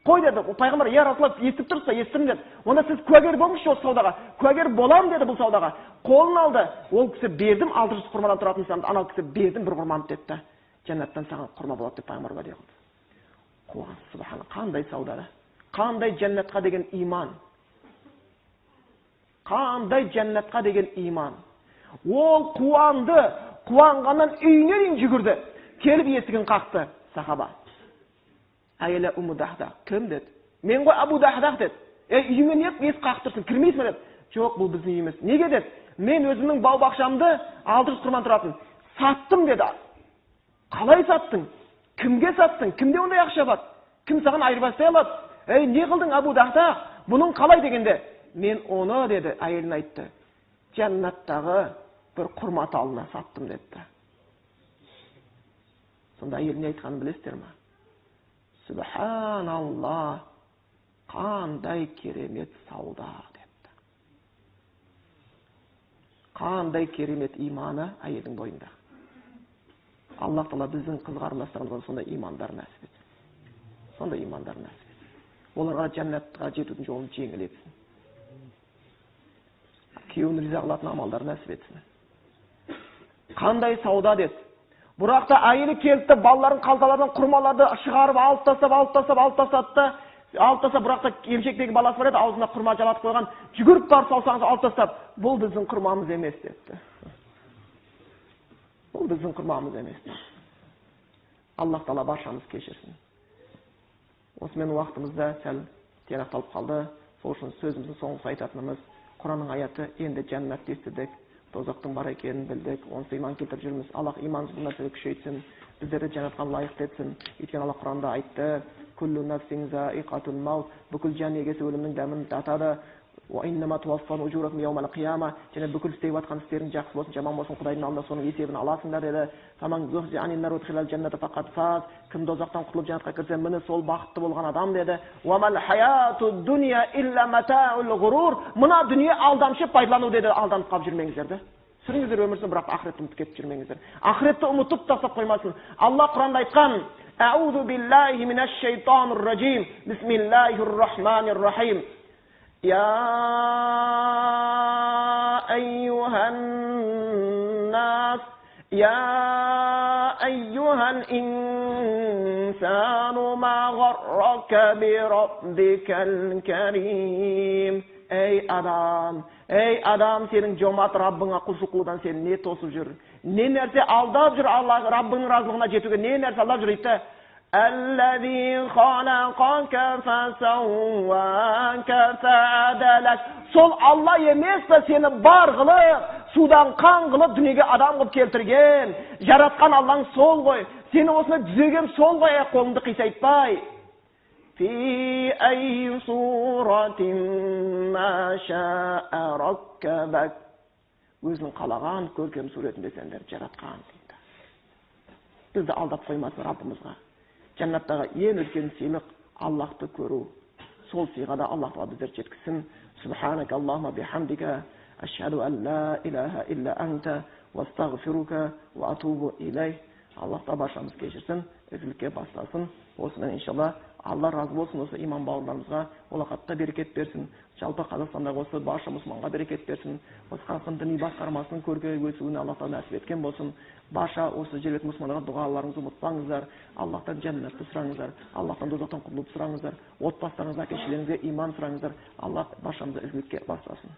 "Қой" деді. Пайғамбар: "Я Расулалла, естіп тұрсыз ба?" "Естідім" деді. "Онда сіз куәгер болыңызшы осы саудаға." "Куәгер болам" деді бұл саудаға. Қолын алды. Ол кісі: "Бердім 600 құрмадан тұратын санды." Анау кісі: "Бердім бір құрмамды" деді. "Жәннаттан саған құрма болады" деп пайғамбар уәде қылды. Қуан, субхана, қандай сауда, қандай жәннатқа деген иман. Қандай жәннатқа деген иман. Ол қуанды, қуанғаннан үйіне дейін жүгірді. Келіп есігін қақты сахаба. Әйелі Умму Дахда: "Кім?" деді. "Мен ғой Абу Дахдақ" деді. "Үйіңе не есік қағып тұрсың, кірмейсің бе?" деді. "Жоқ, бұл біздің үйіміз." "Неге?" деді. "Мен өзімнің бау бақшамды 600 құрман тұратын саттым" деді. "Қалай саттың? Кімге саттың? Кімде ондай ақша бар? Кім саған айырбастай алады?" Не қылдың Абу Дахда? Бұның қалай?" дегенде: "Мен оны" деді, әйелін айтты, "жәннаттағы бір құрма талына саттым" деді. Сонда әйеліне айтқанын білесіздер ме? "Субханалла, қандай керемет сауда" деді. Қандай керемет иманы әйелдің бойында. Аллах Тағала біздің қыз қарындастарымызға сондай имандар нәсіп етсін. Сондай имандар нәсіп етсін. Оларға жәннатқа жетудің жолын жеңіл етсін. Күйеуін риза қылатын амалдар нәсіп етсін. Қандай сауда деді. Бірақ та әйелі келді, балалардың қалталарынан құрмаларды шығарып алып тастады. Бірақ та емшектегі баласы бар еді, аузына құрма жалатып қойған, жүгіріп барып саусағын алып тастап: "Бұл біздің құрмамыз емес" деді. Бұл біздің құрмамыз емес. Аллах Тағала баршамыз кешірсін. Осымен уақытымызда сәл тияқталып қалды. Сол үшін сөзіміздің соңғысы айтатынымыз: Құранның аяты: "Енді жәннат естідік, тозақтың бар екенін білдік, онсыз иман келтіріп жүрміз. Аллах иманымызды бұл нәрсеге күшейтсін, біздерді жәннатқа лайық етсін." Өйткені Аллах Құранда айтты: "Күллу нафсин заиқатул маут", бүкіл жан егесі өлімнің дәмін татады. "Уайнама туаффауна уджуракум яумал қияма", және бүкіл істеп жатқан істерің жақсы болсын, жаман болсын, Құдайдың алдында соның есебін аласыңдар деді. "Фаман зухзи анин нар удхилал джанната фақад фаз", кім дозақтан құтылып жәннатқа кірсе, міне сол бақытты болған адам деді. "Уамал хаяту дуния илля матаул ғурур", мына дүние алдамшы, пайдалану деді. Алданып қалып жүрмеңіздер де. Сүріңіздер өмірсін, бірақ ақыретті ұмытып кетіп жүрмеңіздер. Ақыретті ұмытып тастап қоймасын. Алла Құранда айтқан: "Аузу биллахи минаш шайтанир раджим. Бисмиллахир рахманир рахим. يا أيها الناس يا أيها الإنسان ما غرك بربك الكريم. Ey adam, senin жомарт Rabbыңа құлшылық қылудан сен не тосып жүр? Не нәрсе алдап жүр? Алла Раббыңның разылығына жетуге не нәрсе алдап жүр дейді? الذي خلقك فسواك فعدلك. Сол Алла емес пе сені бар қылып, судан қан қылып, дүниеге адам қылып келтірген? Жаратқан Аллаң сол ғой. Сені осыны түзеген сол ғой, қолыңды қисайтпай. في أي صورة ما شاء ركبك. Өзінің қалаған көркем суретінде сендер жаратқан дейді. Бізді алдап қоймасын Раббымызға. Жәннаттағы ең үлкен сыйлық Аллахты көру. Сол сыйға да Аллах тағала біздерді жеткізсін. Субханак Аллахумма бихамдика ашхаду ан ла илаха илля анта вастағфирука ва атубу илейх. Аллах та баршамыз кешірсін, ізгілікке бастасын. Осымен иншалла Алла разы болсын осы иман бауырларымызға, олақатта берекет берсін. Жалпы Қазақстандағы осы барша мұсылманға берекет берсін. Осы Қазақстан діни басқармасының көркейіп өсуіне Аллах тағала нәсіп еткен болсын. Барша осы жергілікті мұсылмандарға дұғаларыңызды ұмытпаңыздар. Аллахтан жәннатты сұраңыздар. Аллахтан тозақтан құтылуды сұраңыздар. Отбасыларыңызға, әке-шешелеріңізге иман сұраңыздар. Аллах баршамызды ізгілікке бастасын.